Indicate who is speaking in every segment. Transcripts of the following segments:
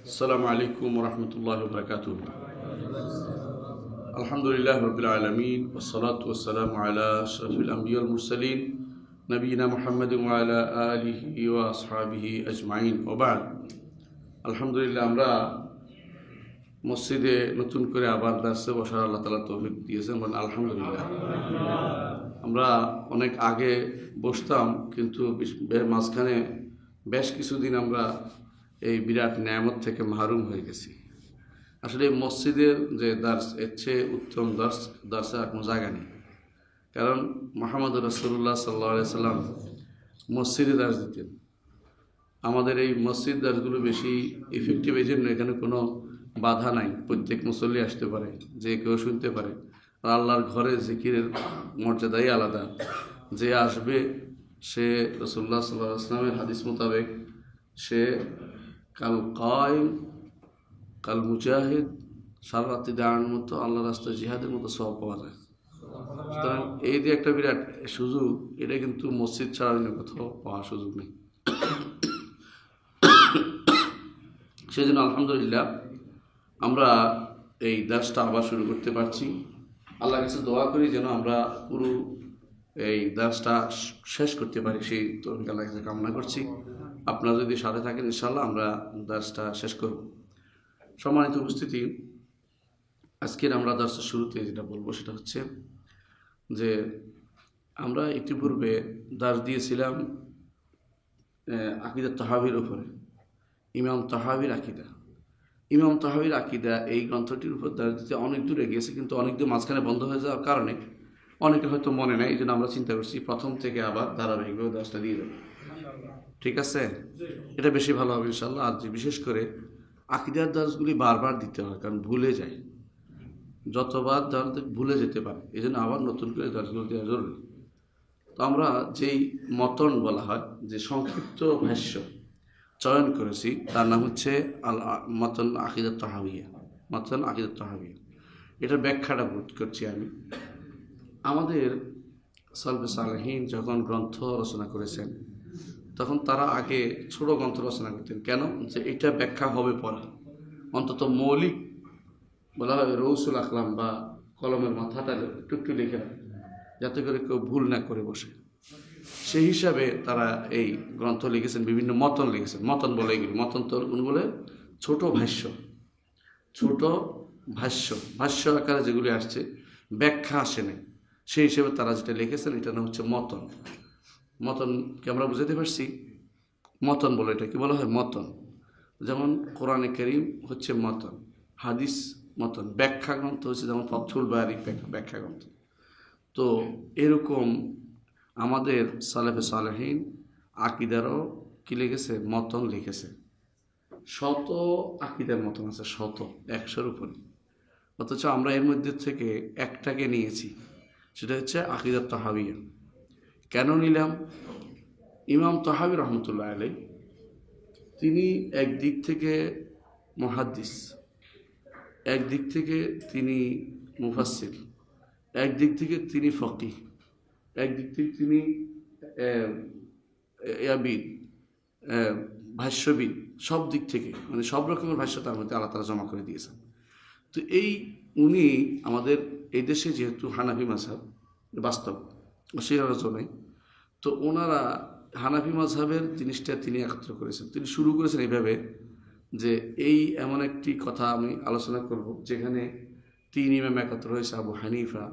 Speaker 1: السلام عليكم ورحمة الله وبركاته. الحمد لله رب العالمين والصلاة والسلام على أشرف الأنبياء والمرسلين نبينا محمد وعلى آله وأصحابه أجمعين وبعد. আলহামদুলিল্লাহ আমরা মসজিদে নতুন করে আবার দার্সে বসার আল্লাহ তাআলা তৌফিক দিয়েছেন, বলেন আলহামদুলিল্লাহ। আমরা অনেক আগে বসতাম, কিন্তু মাঝখানে বেশ কিছুদিন আমরা এই বিরাট নেয়ামত থেকে মাহরুম হয়ে গেছি। আসলে মসজিদের যে দার্স, এর চেয়ে উত্তম দার্সে আর কোনো জায়গা নেই। কারণ মুহাম্মদ রাসূলুল্লাহ সাল্লাল্লাহু আলাইহি সাল্লাম মসজিদে দার্স দিতেন। আমাদের এই মসজিদ দার্সগুলো বেশি ইফেক্টিভ, এই জন্য এখানে কোনো বাধা নাই, প্রত্যেক মুসল্লি আসতে পারে, যে কেউ শুনতে পারে। আর আল্লাহর ঘরে জিকিরের মর্যাদাই আলাদা। যে আসবে সে রাসূলুল্লাহ সাল্লাল্লাহু আলাইহি সাল্লামের হাদিস মোতাবেক সে কাল কায়েম কাল মুজাহিদ সারা রাত্রি দাঁড়ানোর মতো, আল্লাহ রাস্তায় জিহাদের মতো সওয়াব পাওয়া যায়। সুতরাং এই যে একটা বিরাট সুযোগ, এটা কিন্তু মসজিদ ছাড়া অন্য কোথাও পাওয়ার সুযোগ নেই। সেই জন্য আলহামদুলিল্লাহ আমরা এই দার্সটা আবার শুরু করতে পারছি। আল্লাহর কাছে দোয়া করি যেন আমরা পুরো এই দার্সটা শেষ করতে পারি, সেই তৌফিক আল্লাহর কাছে কামনা করছি। আপনারা যদি সাথে থাকেন ইনশাআল্লাহ আমরা দার্সটা শেষ করব। সম্মানিত উপস্থিতি, আজকের আমরা দার্সের শুরুতে যেটা বলবো সেটা হচ্ছে যে আমরা ইতিপূর্বে দার্স দিয়েছিলাম আকিদা তাহাবির উপরে, ইমাম তাহাবির আকিদা। ইমাম তাহাবির আকিদা এই গ্রন্থটির উপর দার্স দিতে অনেক দূরে গিয়েছে, কিন্তু অনেক দূর মাঝখানে বন্ধ হয়ে যাওয়ার কারণে অনেকে হয়তো মনে নেয়। এই জন্য আমরা চিন্তা করছি প্রথম থেকে আবার ধারাবাহিকভাবে দার্সটা দিয়ে দেবো। ঠিক আছে, এটা বেশি ভালো হবে ইনশাআল্লাহ। আর বিশেষ করে আকিদার দার্সগুলি বারবার দিতে হয়, কারণ ভুলে যায়, যতবার দার্স ভুলে যেতে পারে, এই জন্য আবার নতুন করে দার্সগুলো দেওয়া জরুরি। তো আমরা যেই মতন বলা হয়, যে সংক্ষিপ্ত ভাষ্য চয়ন করেছি, তার নাম হচ্ছে মতন আকিদাত তাহাবিয়া। মতন আকিদাত তাহাবিয়া, এটার ব্যাখ্যাটা করছি আমি। আমাদের সালফে সালেহীন যখন গ্রন্থ রচনা করেছেন, তখন তারা আগে ছোট গ্রন্থ রচনা করতেন। কেন? যে এটা ব্যাখ্যা হবে পরে, অন্তত মৌলিক বলা হয় রৌসুল আকলাম বা কলমের মাথাটা একটু লিখে রাখে, যাতে করে কেউ ভুল না করে বসে। সেই হিসাবে তারা এই গ্রন্থ লিখেছেন, বিভিন্ন মতন লিখেছেন। মতন বলে এগুলি, মতন তো বলে ছোট ভাষ্য, ছোট ভাষ্য আকারে যেগুলি আসছে, ব্যাখ্যা আসে নাই, সেই হিসেবে তারা যেটা লিখেছেন এটার নাম হচ্ছে মতন। মতনকে আমরা বুঝাতে পারছি, মতন বলে এটা কি বলা হয়? মতন। যেমন কোরআনে কারীম হচ্ছে মতন, হাদিস মতন, ব্যাখ্যা গ্রন্থ হচ্ছে যেমন ফাতহুল বারী ব্যাখ্যা গ্রন্থ। তো এরকম আমাদের সালেফে সালেহীন আকিদারও কি লিখেছে? মতন লিখেছে। শত আকিদার মতন আছে, 100-100-র উপরে। অথচ আমরা এর মধ্যে থেকে একটাকে নিয়েছি, সেটা হচ্ছে আকিদাত তাহাবিয়া। কেন নিলাম? ইমাম তাহাবি রহমতুল্লাহ আলাইহি তিনি একদিক থেকে মুহাদ্দিস, একদিক থেকে তিনি মুফাসসির, একদিক থেকে তিনি ফকিহ, একদিক থেকে তিনি ভাষ্যবিদ, সব দিক থেকে, মানে সব রকমের ভাষ্য তার মধ্যে আল্লাহ তাআলা জমা করে দিয়েছেন। তো উনি আমাদের এই দেশে যেহেতু হানাফি মাযহাব বাস্তব, অস্বীকার্য নেই, তো ওনারা হানাফি মাযহাবের জিনিসটা তিনি একত্র করেছেন। তিনি শুরু করেছেন এইভাবে যে এমন একটি কথা আমি আলোচনা করব যেখানে 3 ইমাম একত্র হয়েছে, আবু হানিফা,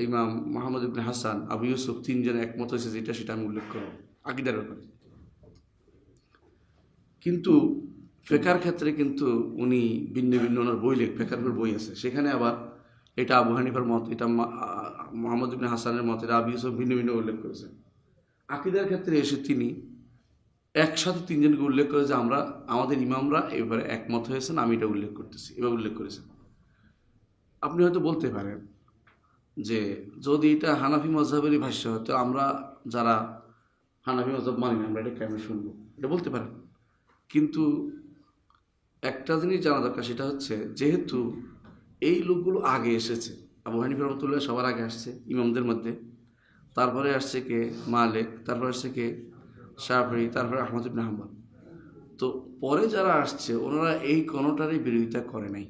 Speaker 1: ইমাম মুহাম্মদ ইবনে হাসান, আবু ইউসুফ, 3 জন একমত হয়েছে, সেটা আমি উল্লেখ করব আকিদার ব্যাপারে। কিন্তু ফিকহের ক্ষেত্রে কিন্তু উনি ভিন্ন ভিন্ন ওনার বই ফিকহের বই আছে, সেখানে আবার এটা আবু হানিফার মত, এটা মুহাম্মদ ইবনে হাসানের মত, এটা আবু ইউসুফ ভিন্ন ভিন্ন উল্লেখ করেছেন। আকিদার ক্ষেত্রে এসে তিনি একসাথে 3 জনকে উল্লেখ করে যে আমাদের ইমামরা এবারে একমত হয়েছেন, আমি এটা উল্লেখ করতেছি, এবার উল্লেখ করেছেন। আপনি হয়তো বলতে পারেন যে যদি এটা হানাফি মাযহাবেরই ভাষ্য হয়, তো আমরা যারা হানাফি মাযহাব মানি না, আমরা এটা কেমন শুনবো? এটা বলতে পারেন। কিন্তু একটা জিনিস জানা দরকার, সেটা হচ্ছে যেহেতু এই লোকগুলো আগে এসেছে, আবু হানিফা রাহমাতুল্লাহ সবার আগে আসছে ইমামদের মধ্যে, তারপরে আসছে কে? মালিক, তারপরে আসছে কে? শাফিঈ, তারপরে আহমদ ইবনে হাম্বল। তো পরে যারা আসছে ওনারা এই কোনোটারই বিরোধিতা করে নাই,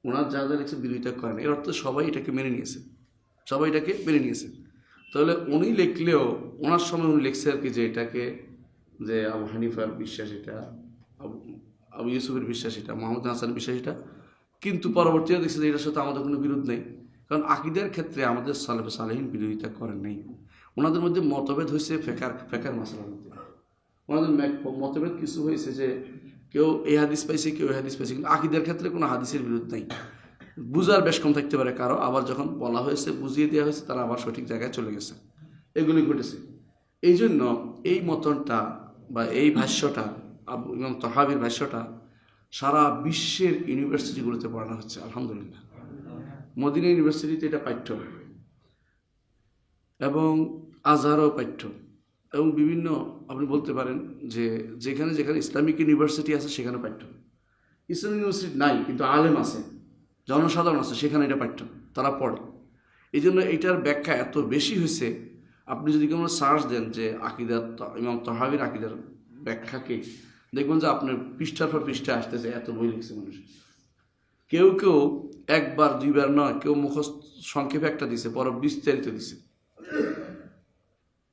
Speaker 1: ওনার যা যা লিখছে বিরোধিতা করে নাই, এর অর্থ সবাই এটাকে মেনে নিয়েছে, সবাই এটাকে মেনে নিয়েছে। তাহলে উনি লিখলেও ওনার সময় উনি লিখছে আর কি যে এটাকে যে আবু হানিফার বিশ্বাস এটা, আবু ইউসুফের বিশ্বাস এটা, মোহাম্মদ হাসানের বিশ্বাস এটা, কিন্তু পরবর্তীতে দেখছে যে এটার সাথে আমাদের কোনো বিরোধ নেই, কারণ আকিদার ক্ষেত্রে আমাদের সালেফে সালেহীন বিরোধিতা করেন নাই। ওনাদের মধ্যে মতভেদ হয়েছে ফেকার মাসালার মধ্যে, ওনাদের মতভেদ কিছু হয়েছে যে কেউ এই হাদিস পাইছে কেউ এই হাদিস পাইছে, কিন্তু আকিদার ক্ষেত্রে কোনো হাদিসের বিরোধ নাই। বুঝার বেশ কম থাকতে পারে কারো, আবার যখন বলা হয়েছে বুঝিয়ে দেওয়া হয়েছে তারা আবার সঠিক জায়গায় চলে গেছে, এগুলি ঘটেছে। এই জন্য এই মতনটা বা এই ভাষ্যটা ইমাম তাহাবির ভাষ্যটা সারা বিশ্বের ইউনিভার্সিটিগুলোতে পড়ানো হচ্ছে আলহামদুলিল্লাহ। মদিনা ইউনিভার্সিটিতে এটা পাঠ্য, এবং আজহারও পাঠ্য, এবং বিভিন্ন আপনি বলতে পারেন যে যেখানে যেখানে ইসলামিক ইউনিভার্সিটি আছে সেখানে পাঠ্য। ইসলামিক ইউনিভার্সিটি নাই কিন্তু আলেম আছে, জনসাধারণ আছে, সেখানে এটা পাঠ্য, তারা পড়ে। এই জন্য এটার ব্যাখ্যা এত বেশি হয়েছে। আপনি যদি কোনো সার্চ দেন যে আকিদার ইমাম তাহাবির আকিদার ব্যাখ্যাকে, দেখবেন যে আপনার পৃষ্ঠার পর পৃষ্ঠা আসতেছে, এত বই লিখছে মানুষ। কেউ কেউ একবার দুইবার নয়, কেউ মুখস্থ সংক্ষেপে একটা দিছে, পরে বিস্তারিত দিছে।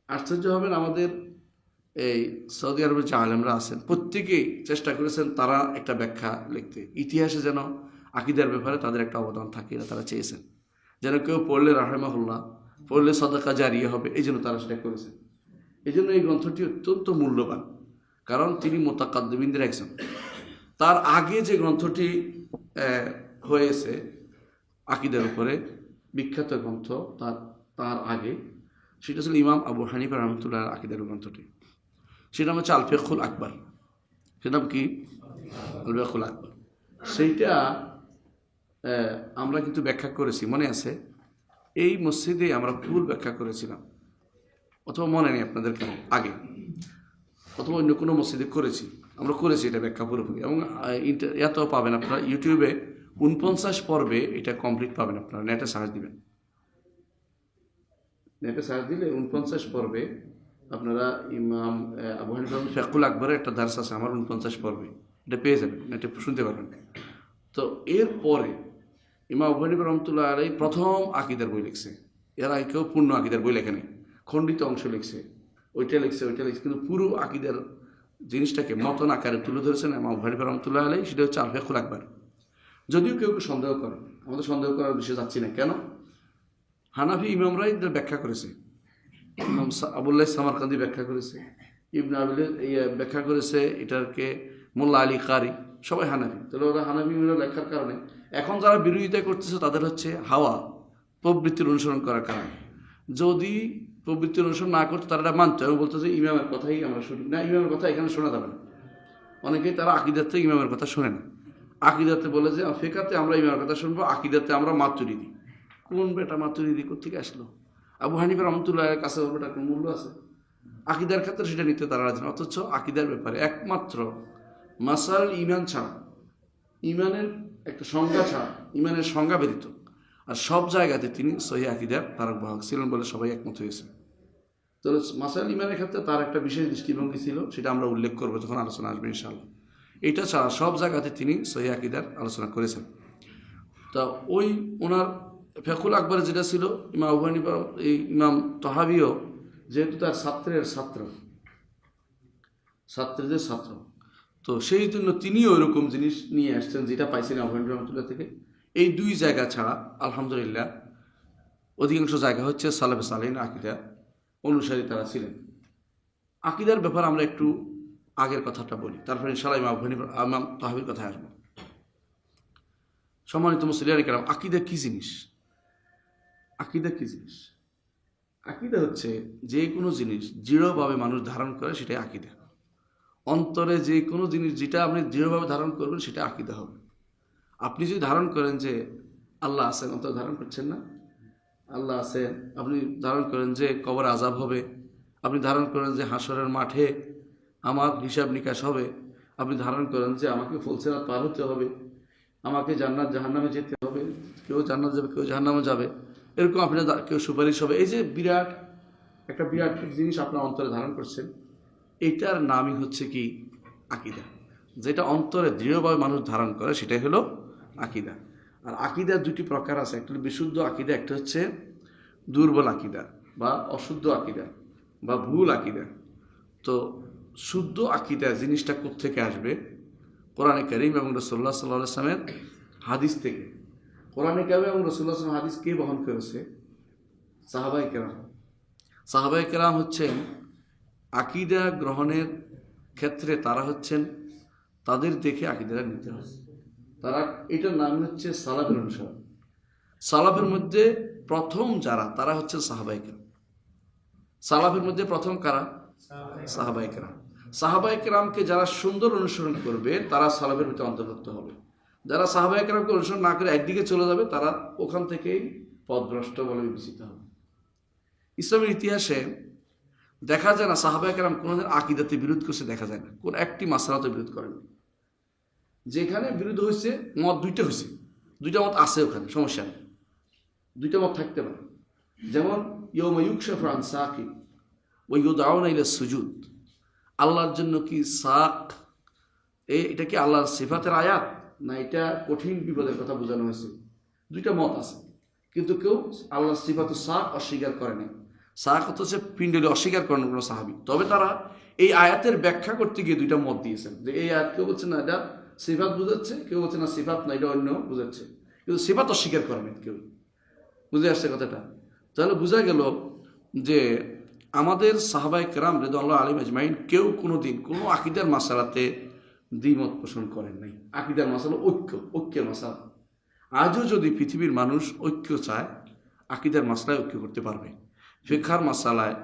Speaker 1: আশ্চর্য হবেন, আমাদের এই সৌদি আরবের যে আলেমরা আছেন প্রত্যেকেই চেষ্টা করেছেন তারা একটা ব্যাখ্যা লিখতে, ইতিহাসে যেন আকিদার ব্যাপারে তাদের একটা অবদান থাকে, এটা তারা চেয়েছেন, যেন কেউ পড়লে রাহেমাহুল্লাহ, পড়লে সদাকা জারিয়া হবে, এই জন্য তারা সেটা করেছেন। এই জন্য এই গ্রন্থটি অত্যন্ত মূল্যবান, কারণ তিনি মুতাকাদ্দিমিনদের একজন। তার আগে যে গ্রন্থটি হয়েছে আকিদার উপরে বিখ্যাত গ্রন্থ, তার আগে সেটা ছিল ইমাম আবু হানিফা রহমতুল্লাহ আকিদার গ্রন্থটি, সেটা হচ্ছে আল ফিকহুল আকবর। সেটা কি? আল ফিকহুল আকবর। সেইটা আমরা কিন্তু ব্যাখ্যা করেছি, মনে আছে? এই মসজিদে আমরা ফুল ব্যাখ্যা করেছিলাম, অথবা মনে নেই আপনাদের কেন, আগে অথবা অন্য কোনো মসজিদে করেছি, আমরা করেছি এটা ব্যাখ্যা পুরোপুরি। এবং এত পাবেন আপনারা ইউটিউবে 49 পর্বে এটা কমপ্লিট পাবেন, আপনারা নেটে সার্চ দিবেন, নেটে সার্চ দিলে 49 পর্বে আপনারা ইমাম আবু হানিফা ফিকহুল আকবরের একটা দার্স আছে আমার 49 পর্বে, এটা পেয়ে যাবেন, নেটে শুনতে পারবেন। তো এরপরে ইমাম আবু হানিফা রহমতুল্লাহ আলাইহি প্রথম আকিদার বই লিখছে, এর আগে কেউ পূর্ণ আকিদার বই লেখে নেই, খণ্ডিত অংশ লিখছে, ওইটা লিখছে, কিন্তু পুরো আকিদার জিনিসটাকে মতন আকারে তুলে ধরেছেন ইমাম আবু হানিফা রহমতুল্লাহ আলাইহি, সেটা হচ্ছে আল ফিকহুল আকবর। যদিও কেউ কেউ সন্দেহ করে, আমাদের সন্দেহ করার বিষয়ে যাচ্ছি না, কেন? হানাফি ইমামরাই এদের ব্যাখ্যা করেছে, ইমাম আবুল্লাহ সামারকান্দি ব্যাখ্যা করেছে, ইবনে আবিল ব্যাখ্যা করেছে, এটাকে মোল্লা আলী কারি, সবাই হানাফি। তাহলে ওরা হানাফি লেখার কারণে এখন যারা বিরোধিতা করতেছে তাদের হচ্ছে হাওয়া প্রবৃত্তির অনুসরণ করার কারণে। যদি প্রবৃত্তির অনুসরণ না করতে তারা মানতো এবং বলতো যে ইমামের কথাই আমরা শুনি না, ইমামের কথা এখানে শোনা যাবে না। অনেকেই তারা আকিদাতে ইমামের কথা শোনে না, আকিদাতে বলে যে ফিকাতে আমরা ইমামের কথা শুনবো, আকিদাতে আমরা মাতুরিদি। কোন বেটা মাতুরিদি কোথেকে আসলো? আবু হানিফা রহমতুল্লাহের কাছে ওর বেটার কোনো মূল্য আছে? আকিদার ক্ষেত্রে সেটা নিতে তারা রাজি না। অথচ আকিদার ব্যাপারে একমাত্র মাসাল ইমান ছাড়া, ইমানের একটা সংজ্ঞা ছাড়া, ইমানের সংজ্ঞা ব্যতীত আর সব জায়গাতে তিনি সহিহ আকিদার ধারক বাহক ছিলেন বলে সবাই একমত হয়েছে। তো মাসাল ইমানের ক্ষেত্রে তার একটা বিশেষ দৃষ্টিভঙ্গি ছিল, সেটা আমরা উল্লেখ করবো যখন আলোচনা আসবে ইনশাআল্লাহ। এটা ছাড়া সব জায়গাতে তিনি সহিহ আকিদার আলোচনা করেছেন। তা ওই ওনার ফিকহুল আকবরে যেটা ছিল, ইমাম আবু হানিফা এই ইমাম তাহাবিও যেহেতু তার ছাত্রের ছাত্র, তো সেই জন্য তিনিও ওইরকম জিনিস নিয়ে আসছেন যেটা পাইছেন আবু হানিফা রহমতুল্লাহ থেকে। এই দুই জায়গা ছাড়া আলহামদুলিল্লাহ অধিকাংশ জায়গা হচ্ছে সালেফে সালেহীন আকিদা অনুসারী তারা ছিলেন। আকিদার ব্যাপারে আমরা একটু আগের কথাটা বলি, তারপরে ইনশাআল্লাহ ইমাম তাহাবির কথায় আসবো। সম্মানিত মুসলিয়ান কেরাম, আকিদা কি জিনিস? আকিদা কি জিনিস? আকিদা হচ্ছে যে কোনো জিনিস দৃঢ়ভাবে মানুষ ধারণ করে সেটাই আকিদা। অন্তরে যে কোনো জিনিস যেটা আপনি দৃঢ়ভাবে ধারণ করবেন সেটা আকিদা হবে। আপনি যদি ধারণ করেন যে আল্লাহ আছেন, অন্তরে ধারণ করছেন না? আল্লাহ আছেন। আপনি ধারণ করেন যে কবর আযাব হবে, আপনি ধারণ করেন যে হাসরের মাঠে আমার হিসাব নিকাশ হবে, আপনি ধারণ করেন যে আমাকে ফুলসিরাত পার হতে হবে, আমাকে জান্নাত জাহান্নামে যেতে হবে, কেউ জান্নাত যাবে কেউ জাহান্নামে যাবে, এরকম আপনার কেউ সুপারিশ হবে। এই যে বিরাট জিনিস আপনার অন্তরে ধারণ করছেন, এটার নামই হচ্ছে কি আকিদা, যেটা অন্তরে দৃঢ়ভাবে মানুষ ধারণ করে সেটাই হলো আকিদা। আর আকিদার দুটি প্রকার আছে, একটা হলো বিশুদ্ধ আকিদা, একটা হচ্ছে দুর্বল আকিদা বা অশুদ্ধ আকিদা বা ভুল আকিদা। তো শুদ্ধ আকিদা জিনিসটা কোত্থেকে আসবে? কোরআনে কারীম এবং রাসূলুল্লাহ সাল্লাল্লাহু আলাইহি ওয়াসাল্লামের হাদিস থেকে। কোরআনে কারীম এবং রাসূলুল্লাহ সাল্লাল্লাহু আলাইহি ওয়াসাল্লাম হাদিস কে বহন করেছে? সাহাবায়ে কেরাম। সাহাবায়ে কেরাম হচ্ছেন আকিদা গ্রহণের ক্ষেত্রে তারা হচ্ছেন, তাদের দেখে আকিদাটা নিতে হবে। তারা, এটার নাম হচ্ছে সালাফের অনুসরণ। সালাফের মধ্যে প্রথম যারা, তারা হচ্ছে সাহাবায়ে কেরাম। সালাফের মধ্যে প্রথম কারা? সাহাবায়ে কেরাম। সাহাবায়ে কেরামকে যারা সুন্দর অনুসরণ করবে তারা সালাফের ভিতরে অন্তর্ভুক্ত হবে। যারা সাহাবায়ে কেরামকে অনুসরণ না করে একদিকে চলে যাবে তারা ওখান থেকেই পথভ্রষ্ট বলে বিবেচিত হবে। ইসলামের ইতিহাসে দেখা যায় না সাহাবায়ে কেরাম কোনোদিন আকিদাতে বিরোধ করছে, দেখা যায় না। কোন একটি মাসআলাতে বিরোধ করেন। যেখানে বিরোধ হয়েছে, মত দুইটা হয়েছে, দুইটা মত আছে, ওখানে সমস্যা নেই, দুইটা মত থাকতে পারে। যেমন ইয়াউমা ইউকশাফু আন সাকিন ওয়া ইউদআউনা ইলা সুজুদ, আল্লাহর জন্য কি সাক, এটা কি আল্লাহর সিফাতের আয়াত না এটা কঠিন বিপদের কথা বোঝানো হয়েছে? দুইটা মত আছে, কিন্তু কেউ আল্লাহর সিফাতুস সাক অস্বীকার করে নাই। সাক হচ্ছে পিণ্ডলি অস্বীকার করেন কোনো সাহাবী। তবে তারা এই আয়াতের ব্যাখ্যা করতে গিয়ে দুইটা মত দিয়েছেন, যে এই আয়াত কেউ বলছে না এটা সিফাত বুঝাচ্ছে, কেউ বলছে না সিফাত না এটা অন্য বুঝাচ্ছে, কিন্তু সিফাত অস্বীকার করেন কেউ। বুঝে আসছে কথাটা? তাহলে বোঝা গেল যে আমাদের সাহাবায়ে কেরাম রিদওয়ানুল্লাহি আলাইহিম আজমাইন কেউ কোনোদিন কোনো আকিদার মাসালাতে দ্বিমত পোষণ করেন নাই। আকিদার মাসালা ঐক্যের মাসালা। আজও যদি পৃথিবীর মানুষ ঐক্য চায়, আকিদার মাসলায় ঐক্য করতে পারবে। ফিকহার মাসালায়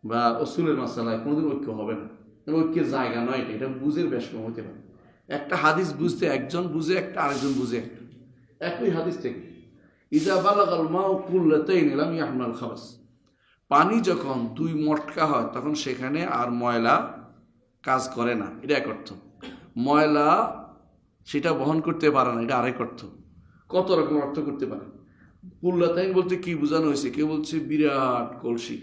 Speaker 1: বা উসুলের মাসালায় কোনোদিন ঐক্য হবে না। ঐক্যের জায়গা নয় এটা, এটা বুঝের বেশ কম হতে পারে। একটা হাদিস বুঝতে একজন বুঝে একটা, আরেকজন বুঝে একটা, একই হাদিস থেকে। ইজা বালাগাল মাউ কুল্লাতাইন লাম ইয়াহমাল খাবাস, পানি যখন দুই মটকা হয় তখন সেখানে আর ময়লা কাজ করে না, এটা এক অর্থ। ময়লা সেটা বহন করতে পারে না, এটা আরেক অর্থ। কত রকম অর্থ করতে পারে। কুল্লাতাইন বলতে কি বোঝানো হয়েছে? কেউ বলছে বিরাট কলসি,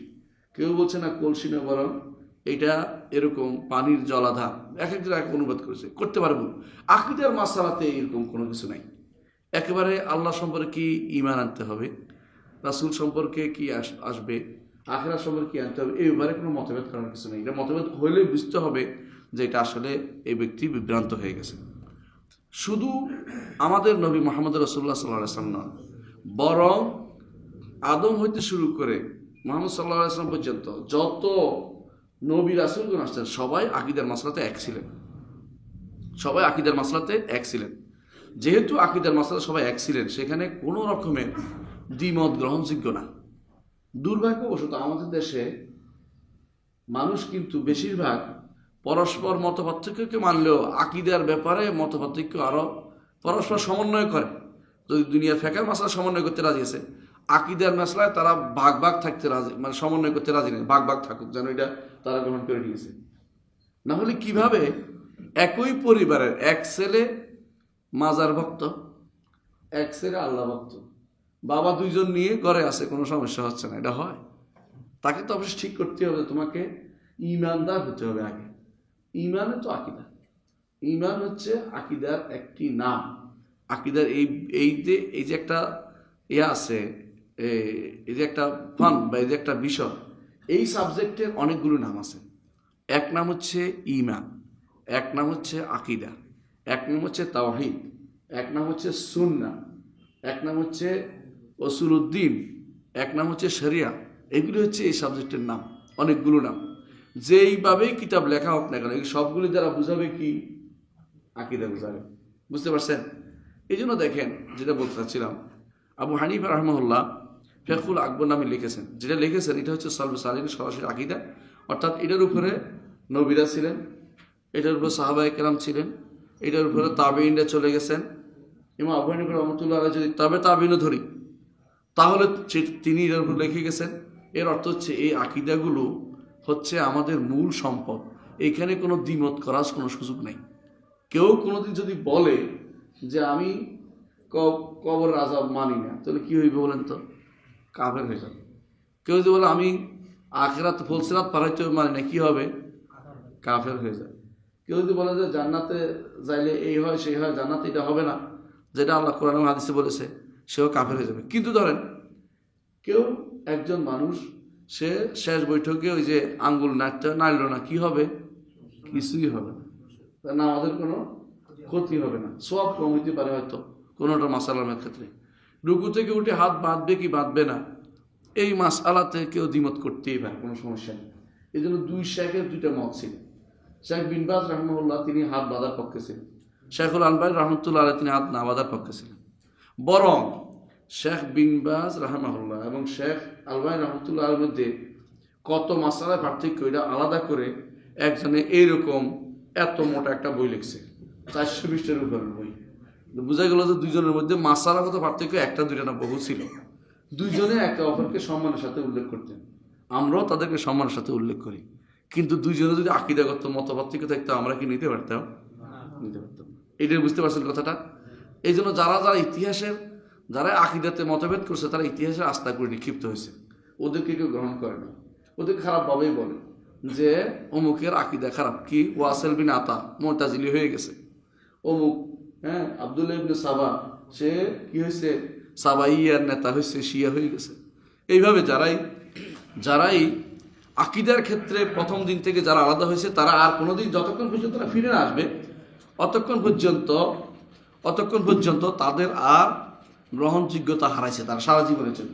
Speaker 1: কেউ বলছে না কলসি না, বরং এটা এরকম পানির জলাধার, এক একজন এক অনুবাদ করেছে, করতে পারে বলুন। আকিদার মাসালাতে এরকম কোনো কিছু নাই। একেবারে আল্লাহ সম্পর্কে কি ঈমান আনতে হবে, রাসূল সম্পর্কে কি আসবে, আখিরাত সম্পর্কে কি আনতে হবে, এই ব্যাপারে কোনো মতভেদ করার কিছু নেই। এটা মতভেদ হলে বুঝতে হবে যে এটা আসলে এই ব্যক্তি বিভ্রান্ত হয়ে গেছে। শুধু আমাদের নবী মুহাম্মদ রাসূলুল্লাহ সাল্লাল্লাহু আলাইহি ওয়াসাল্লাম নন, বরং আদম হইতে শুরু করে মুহাম্মদ সাল্লাল্লাহু আলাইহি ওয়াসাল্লাম পর্যন্ত যত নবী রাসূলগণ আসছেন সবাই আকীদার মাসলাতে এক ছিলেন। সবাই আকীদার মাসলাতে এক ছিলেন। যেহেতু আকীদার মাসলাতে সবাই এক ছিলেন, সেখানে কোনো রকমের দ্বিমত গ্রহণযোগ্য না। দুর্ভাগ্যবশত আমাদের দেশে মানুষ কিন্তু বেশিরভাগ পরস্পর মতপার্থক্যকে মানলেও আকীদার ব্যাপারে মতপার্থক্য আরও পরস্পর সমন্বয় করে। যদি দুনিয়া ফেকার মাসলা সমন্বয় করতে রাজি আছে, আকীদার মাসলায় তারা ভাগ ভাগ থাকতে রাজি, মানে সমন্বয় করতে রাজি নেই। ভাগ ভাগ থাকুক, যেন এটা তারা গ্রহণ করে নিয়েছে। না হলে কিভাবে একই পরিবারের এক ছেলে মাজার ভক্ত, এক ছেলে আল্লাহ ভক্ত, বাবা দুইজন নিয়ে ঘরে আছে, কোনো সমস্যা হচ্ছে না, এটা হয়? তাকে তো অবশ্যই ঠিক করতে হবে, তোমাকে ঈমানদার হতে হবে আগে। ঈমানে তো আকিদা, ঈমান হচ্ছে আকিদার একটি নাম। আকিদার এই যে একটা আছে, এই যে একটা ফান বা এই যে একটা বিষয়, এই সাবজেক্টের অনেকগুলো নাম আছে। এক নাম হচ্ছে ঈমান, এক নাম হচ্ছে আকিদা, এক নাম হচ্ছে তাওহীদ, এক নাম হচ্ছে সুন্নাহ, এক নাম হচ্ছে উসুলুদ্দিন, এক নাম হচ্ছে শরিয়া। এগুলি হচ্ছে এই সাবজেক্টের নাম, অনেকগুলো নাম। যেইভাবেই কিতাব লেখা হোক না কেন, এই সবগুলি দ্বারা বুঝাবে কি? আকিদা বুঝাবে। বুঝতে পারছেন? এই জন্য দেখেন, যেটা বলতে চাচ্ছিলাম, আবু হানিফা রাহমাহুল্লাহ ফিকহুল আকবর নামে লিখেছেন। যেটা লিখেছেন এটা হচ্ছে সালফে সালেহিনের সরাসরি আকিদা, অর্থাৎ এটার উপরে নবীরা ছিলেন, এটার উপরে সাহাবায়ে কেরাম ছিলেন, এটার উপরে তাবেঈনরা চলে গেছেন। ইমাম আবু হানিফা রাহমাতুল্লাহ আলাইহি যদি তাবেঈনও ধরি, তাহলে তিনি এটার উপর লিখে গেছেন। এর অর্থ হচ্ছে এই আকিদাগুলো হচ্ছে আমাদের মূল সম্পদ, এখানে কোনো দ্বিমত করার কোনো সুযোগ নেই। কেউ কোনোদিন যদি বলে যে আমি কবর আযাব মানি না, তাহলে কি হইবে বলেন তো? কাফের হয়ে যাবে। কেউ যদি বলে আমি আখিরাত ফুলসিরাত পারাইতে মানি না, কি হবে? কাফের হয়ে যাবে। কেউ যদি বলে যে জান্নাতে যাইলে এই হয় সেই হয়, জান্নাতে এটা হবে না, যেটা আল্লাহ কোরআন এবং হাদিসে বলেছে, সেও কাফের হয়ে যাবে। কিন্তু ধরেন কেউ একজন মানুষ সে শেষ বৈঠকে ওই যে আঙ্গুল নাড়ল না, কি হবে? কিছুই হবে না, তার নামাজের কোনো ক্ষতি হবে না, সব কম হইতে পারে হয়তো কোনোটা মাসালামের ক্ষেত্রে। রুকু থেকে উঠে হাত বাঁধবে কি বাঁধবে না, এই মাসআলাতে কেউ দ্বিমত করতেই পারে, কোনো সমস্যা নেই। এই জন্য দুই শেখের দুইটা মত ছিল। শেখ বিন বাজ রাহমাহুল্লাহ তিনি হাত বাঁধার পক্ষে ছিলেন, শেখুল আলবানী রহমতুল্লাহ আলাইহি তিনি হাত না বাঁধার পক্ষে ছিলেন। বরং শেখ বিন বাজ রাহমাহুল্লাহ এবং শেখ আলবানী রহমতুল্লাহ আলাইহির মধ্যে কত মাসআলায় পার্থক্য, এটা আলাদা করে একজনে এইরকম এত মোটা একটা বই লিখছে, 400 পৃষ্ঠার উপরের বই। বোঝা গেল যে দুইজনের মধ্যে মাসআলাগত পার্থক্য একটা দুইটা না, বহু ছিল। দুইজনে একে অপরকে সম্মানের সাথে উল্লেখ করতেন, আমরাও তাদেরকে সম্মানের সাথে উল্লেখ করি। কিন্তু দুইজনে যদি আকীদাগত মতপার্থক্য থাকতো, আমরা কি নিতে পারতাম? নিতে পারতাম। এটাই বুঝতে পারছেন কথাটা? এই জন্য যারা ইতিহাসের, যারা আকীদাতে মতভেদ করছে, তারা ইতিহাসের আস্থা করে নিক্ষিপ্ত হয়েছে, ওদেরকে কেউ গ্রহণ করে না। ওদের খারাপভাবেই বলে যে অমুকের আকীদা খারাপ, কি ওয়াসিল বিন আতা মুতাজিলি হয়ে গেছে, অমুক আব্দুল্লাহ ইবনে সাবা সে কি হয়েছে, সাবাইয়ার নেতা হয়েছে, শিয়া হয়ে গেছে। এইভাবে যারাই আকীদার ক্ষেত্রে প্রথম দিন থেকে যারা আলাদা হয়েছে, তারা আর কোনোদিন, যতক্ষণ পর্যন্ত তারা ফিরে না আসবে, অতক্ষণ পর্যন্ত তাদের আর গ্রহণযোগ্যতা হারাইছে তারা সারা জীবনের জন্য।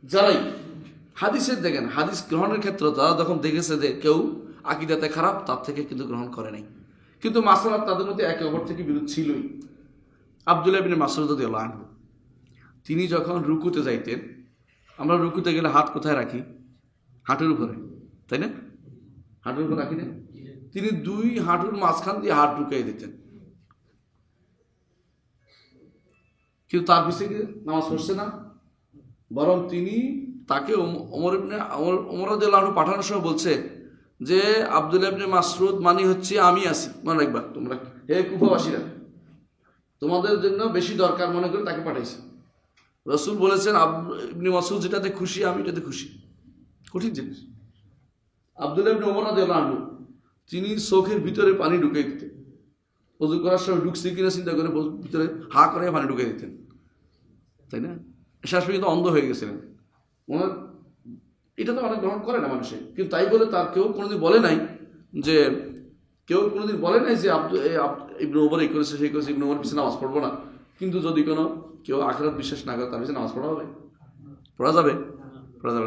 Speaker 1: যারাই হাদিসের দেখেন, হাদিস গ্রহণের ক্ষেত্রে তারা যখন দেখেছে যে কেউ আকীদাতে খারাপ, তার থেকে কিন্তু গ্রহণ করে নাই। কিন্তু মাসআলা তাদের মধ্যে একে অপর থেকে বিরোধ ছিলই। আব্দুল্লাহ ইবনে মাসউদ রাদিয়াল্লাহু আনহু তিনি যখন রুকুতে যাইতেন, আমরা রুকুতে গেলে হাত কোথায় রাখি? হাঁটুর উপরে, তাই না? হাঁটুর উপর রাখি না? তিনি দুই হাঁটুর মাঝখান দিয়ে হাত ঢুকিয়ে দিতেন। কিন্তু তার পিছিয়ে নামাজ পড়ছে না, বরং তিনি তাকে ওমর রাদিয়াল্লাহু আনহু পাঠানোর সময় বলছে যে আব্দুল্লাহ ইবনে মাসউদ মানে হচ্ছে আমি আছি, মনে রাখবা তোমরা, হে কুফাবাসীরা, তোমাদের জন্য বেশি দরকার মনে করে তাকে পাঠাইছে। রাসূল বলেছেন ইবনে মাসউদ যেটাতে খুশি, আমি এটাতে খুশি। কঠিন জিনিস। আব্দুল্লাহ ইবনে ওমর রাদিয়াল্লাহু আনহু তিনি চোখের ভিতরে পানি ঢুকিয়ে দিতেন, ওযু করার সময় ঢুকছে কিনা চিন্তা করে ভিতরে হা করে পানি ঢুকিয়ে দিতেন, তাই না? শেষ পর্যন্ত অন্ধ হয়ে গেছিলেন। ওনার এটা তো অনেক গ্রহণ করে না মানুষে, কিন্তু তাই বলে তার কেউ কোনোদিন বলে নাই যে ইবনে ওমর এই করেছে সেই করেছে, ইবনে ওমর পিছনে নামাজ পড়বো না। কিন্তু যদি কোনো কেউ আখিরাত বিশ্বাস না করে, তার পিছনে নামাজ পড়া যাবে? পড়া যাবে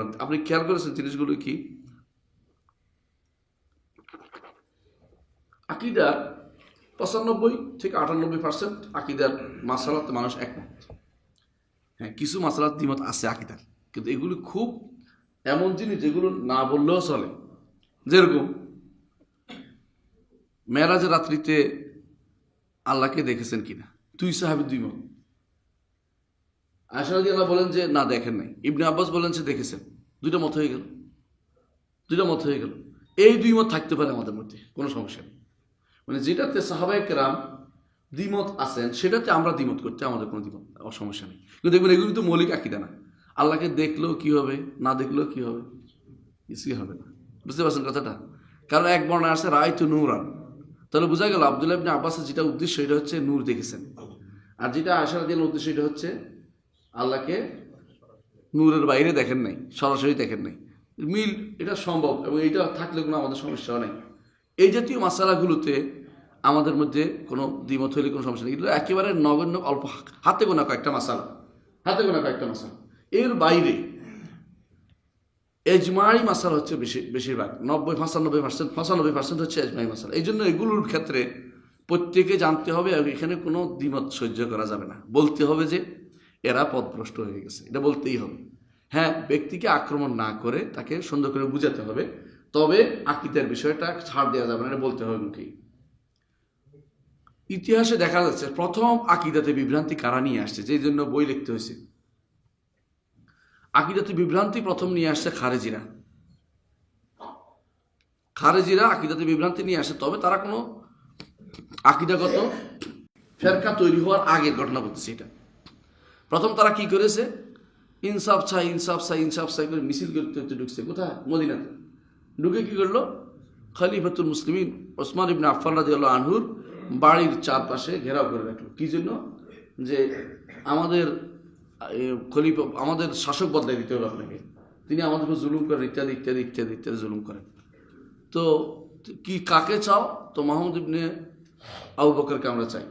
Speaker 1: না। আপনি খেয়াল করেছেন জিনিসগুলো কি? আকীদার 95 থেকে 98% আকীদার মাসালাতে মানুষ একমত। হ্যাঁ, কিছু মাসালাত দ্বিমত আছে আকীদার, কিন্তু এগুলো খুব এমন জিনিস যেগুলো না বললেও চলে। যেরকম মেরাজের রাত্রিতে আল্লাহকে দেখেছেন কিনা, দুই সাহাবী দ্বিমত। আয়েশা রাদিয়াল্লাহু বলেন যে না, দেখেন নাই। ইবনে আব্বাস বলেন যে দেখেছেন। দুইটা মত হয়ে গেল। এই দুই মত থাকতে পারে আমাদের মধ্যে, কোনো সমস্যা নেই। মানে যেটাতে সাহাবায়ে কেরাম দ্বিমত আছেন, সেটাতে আমরা দ্বিমত করতে আমাদের কোনো দ্বিমত সমস্যা নেই। কিন্তু দেখবেন এগুলো তো মৌলিক আকীদা না। আল্লাহকে দেখলেও কি হবে, না দেখলেও কি হবে, কিছুই হবে না। বুঝতে পারছেন কথাটা? কারণ এক বর্ণনা আসছে রাআইতু নূরান, তাহলে বোঝা গেল আব্দুল্লাহ ইবনে আব্বাসের যেটা উদ্দেশ্য এটা হচ্ছে নূর দেখেছেন, আর যেটা আয়েশা রাদিয়াল্লাহু উদ্দেশ্য এটা হচ্ছে আল্লাহকে নূরের বাইরে দেখেন নাই, সরাসরি দেখেন নাই। মিল এটা সম্ভব, এবং এইটা থাকলে কোনো আমাদের সমস্যা নেই। এই জাতীয় মাসালাগুলোতে আমাদের মধ্যে কোনো দ্বিমত হইলে কোনো সমস্যা নেই। এগুলো একেবারে নগণ্য, অল্প হাতে গোনা কয়েকটা মাসালা। এর বাইরে এজমাই মাসালা হচ্ছে বেশিরভাগ, 95% হচ্ছে এজমাই মাসালা। এই জন্য এগুলোর ক্ষেত্রে প্রত্যেকে জানতে হবে, এখানে কোনো দ্বিমত সহ্য করা যাবে না। বলতে হবে যে এরা পথভ্রষ্ট হয়ে গেছে, এটা বলতেই হবে। হ্যাঁ, ব্যক্তিকে আক্রমণ না করে তাকে সুন্দর করে বুঝাতে হবে, তবে আকীদার বিষয়টা ছাড় দেওয়া যাবে না, এটা বলতে হবে মুখেই। ইতিহাসে দেখা যাচ্ছে প্রথম আকীদাতে বিভ্রান্তি কারা নিয়ে আসছে, যেই জন্য বই লিখতে হয়েছে। আকীদাতে বিভ্রান্তি প্রথম নিয়ে আসছে খারেজিরা আকীদাতে বিভ্রান্তি নিয়ে আসে, তবে তারা কোনো আকীদাগত ফেরকা তৈরি হওয়ার আগের ঘটনা বলতেছে। এটা প্রথম তারা কি করেছে, ইনসাফ চাই করে মিছিল করতে ঢুকছে। কোথায়? মদিনাতে ঢুকে কি করলো, খলিফাতুল মুসলিমিন ওসমান ইবনে আফফান রাদিয়াল্লাহু আনহুর বাড়ির চারপাশে ঘেরাও করে রাখলো। কি জন্য? যে আমাদের খলিফা, আমাদের শাসক বদলাই দিতে হবে আপনাকে, তিনি আমাদের উপর জুলুম করেন, ইত্যাদি ইত্যাদি ইত্যাদি ইত্যাদি জুলুম করেন। তো কি কাকে চাও? তো মাহমুদ ইবনে আবু বকরকে আমরা চাই,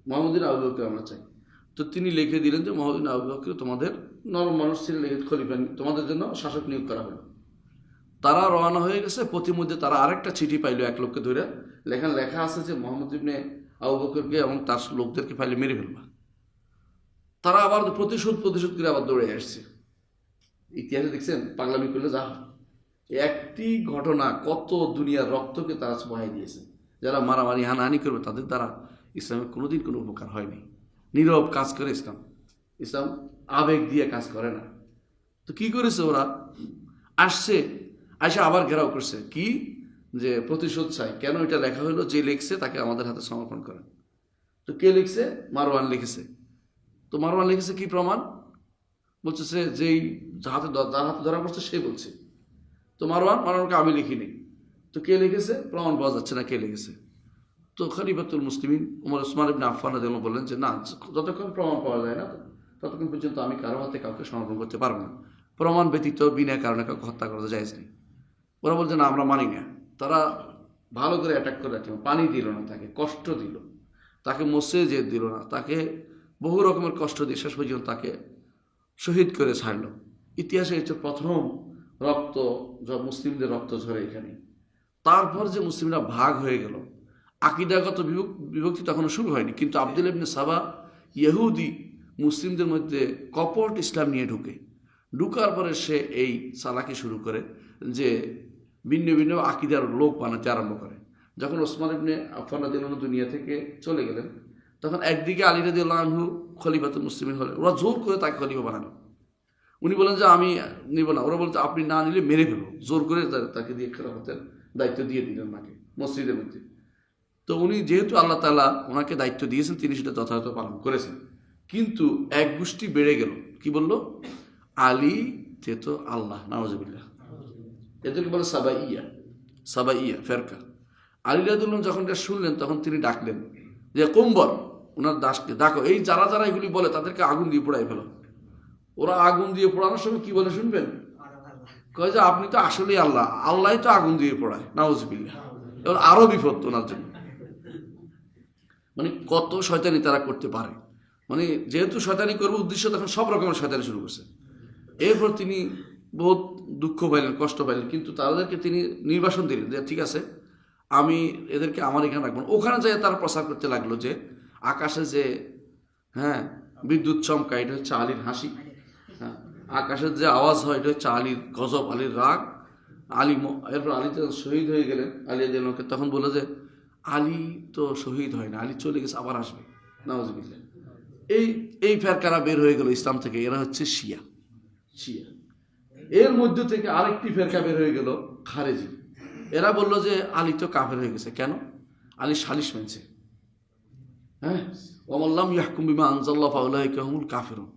Speaker 1: মাহমুদ ইবনে আবু বকরকে আমরা চাই। তো তিনি লিখে দিলেন যে মাহমুদ ইবনে আবু বকর তোমাদের নরম মানুষ ছিলেন, লিখে খলিফা তোমাদের জন্য শাসক নিয়োগ করা হলো। তারা রওনা হয়ে গেছে। প্রতিমধ্যে তারা আরেকটা চিঠি পাইলো এক লোককে ধরে, লেখা আছে যে মোহাম্মদ ইবনে আবু বকরকে এবং তার লোকদেরকে পাইলে মেরে ফেলবা। তারা আবার প্রতিশোধ করে আবার দৌড়ে আসছে। ইতিহাসে দেখছেন পাগলামি করলে যা একটি ঘটনা কত দুনিয়ার রক্তকে তারা বহাই দিয়েছে। যারা মারামারি হানাহানি করবে তাদের দ্বারা ইসলামের কোনোদিন কোনো উপকার হয়নি। নীরব কাজ করে ইসলাম, ইসলাম আবেগ দিয়ে কাজ করে না। তো কি করেছে ওরা? আসছে, আয়সা আবার ঘেরাও করছে। কি যে প্রতিশোধ চাই। কেন? এটা লেখা হলো যে লিখছে তাকে আমাদের হাতে সমর্পণ করেন। তো কে লিখছে? মারওয়ান লিখেছে। তো মারওয়ান লিখেছে কি প্রমাণ? বলছে যেই যার হাতে ধরা পড়ছে সে বলছে। তো মারওয়ানকে আমি লিখিনি। তো কে লিখেছে? প্রমাণ পাওয়া যাচ্ছে না কে লিখেছে। তো খলিফাতুল মুসলিমিন ওসমান ইবনে আফফান রাদিয়াল্লাহু বললেন যে না, যতক্ষণ প্রমাণ পাওয়া যায় না ততক্ষণ পর্যন্ত আমি কারো হাতে কাউকে সমর্পণ করতে পারবো না। প্রমাণ ব্যতীত বিনা কারণে কাউকে হত্যা করা জায়েজ নেই। ওরা বলছে না, আমরা মানি না। তারা ভালো করে অ্যাটাক করে রাখলো, পানি দিল না, তাকে কষ্ট দিল, তাকে মসে যেতে দিল না, তাকে বহু রকমের কষ্ট দিয়ে শেষ পর্যন্ত তাকে শহীদ করে ছাড়লো। ইতিহাসে হচ্ছে প্রথম রক্ত, মুসলিমদের রক্ত ঝরে এখানে। তারপর যে মুসলিমরা ভাগ হয়ে গেল, আকিদাগত বিভক্তি তখনও শুরু হয়নি, কিন্তু আব্দুল্লাহ ইবনে সাবা ইহুদি মুসলিমদের মধ্যে কপট ইসলাম নিয়ে ঢুকার পরে সে এই চালাকি শুরু করে যে ভিন্ন ভিন্ন আকিদার লোক বানাতে আরম্ভ করে। যখন ওসমান ইবনে আফফান রাদিয়াল্লাহু আনহু দুনিয়া থেকে চলে গেলেন, তখন একদিকে আলী রাদিয়াল্লাহু আনহু খলিফাতুল মুসলিমিন হলেন। ওরা জোর করে তাকে খলিফা বানালো। উনি বলেন যে আমি নিব না। ওরা বলতে আপনি না নিলে মেরে ফেলো। জোর করে তাকে দিয়ে খেলাফতের দায়িত্ব দিয়ে দিলেন ওনাকে মসজিদের মধ্যে। তো উনি যেহেতু আল্লাহ তাআলা ওনাকে দায়িত্ব দিয়েছেন, তিনি সেটা যথাযথ পালন করেছেন। কিন্তু এক গোষ্ঠী বেড়ে গেল। কি বলল? আলী তে তো আল্লাহ, নাউজুবিল্লাহ। এদেরকে বলে সাবাইয়া ফেরকা। আলী রাদিয়াল্লাহু যখন এটা শুনলেন তখন তিনি ডাকলেন যে কুম্বর, ওনার দাসকে ডাকো, এই যারা যারা এগুলি বলে তাদেরকে আগুন দিয়ে পোড়াই ফেলো। ওরা আগুন দিয়ে পোড়ানোর সময় কি বলে শুনবেন? কয় যে আপনি তো আসলেই আল্লাহ, আল্লাহ তো আগুন দিয়ে পোড়ায়, নাউজুবিল্লাহ। এবার আরো বিপদ ওনার জন্য। মানে কত শয়তানি তারা করতে পারে। মানে যেহেতু শয়তানি করবে উদ্দেশ্য, তখন সব রকমের শয়তানি শুরু করছে। এরপর তিনি বহুত দুঃখ পাইলেন, কষ্ট পাইলেন, কিন্তু তাদেরকে তিনি নির্বাসন দিলেন যে ঠিক আছে, আমি এদেরকে আমার এখানে রাখবো। ওখানে যাই তারা প্রচার করতে লাগলো যে আকাশে যে বিদ্যুৎ চমকা, এটা হচ্ছে আলীর হাসি। হ্যাঁ, আকাশের যে আওয়াজ হয় এটা হচ্ছে আলীর গজব, আলীর রাগ। এরপর আলী তো শহীদ হয়ে গেলেন আলী রাদিয়াল্লাহু, তখন বলে যে আলী তো শহীদ হয় না, আলী চলে গেছে, আবার আসবে, নাউজুবিল্লাহ। এই ফেরকারা বের হয়ে গেল ইসলাম থেকে। এরা হচ্ছে শিয়া। এর মধ্য থেকে আরেকটি ফেরকা বের হয়ে গেল খারেজি। এরা বলল যে আলী তো কাফের হয়ে গেছে। কেন? আলী সালিশ মানছে। ওয়াল্লাম ইয়াহকুম বিমা আনজাল্লাহু ফাউলাইকা হুমুল কাফিরুন।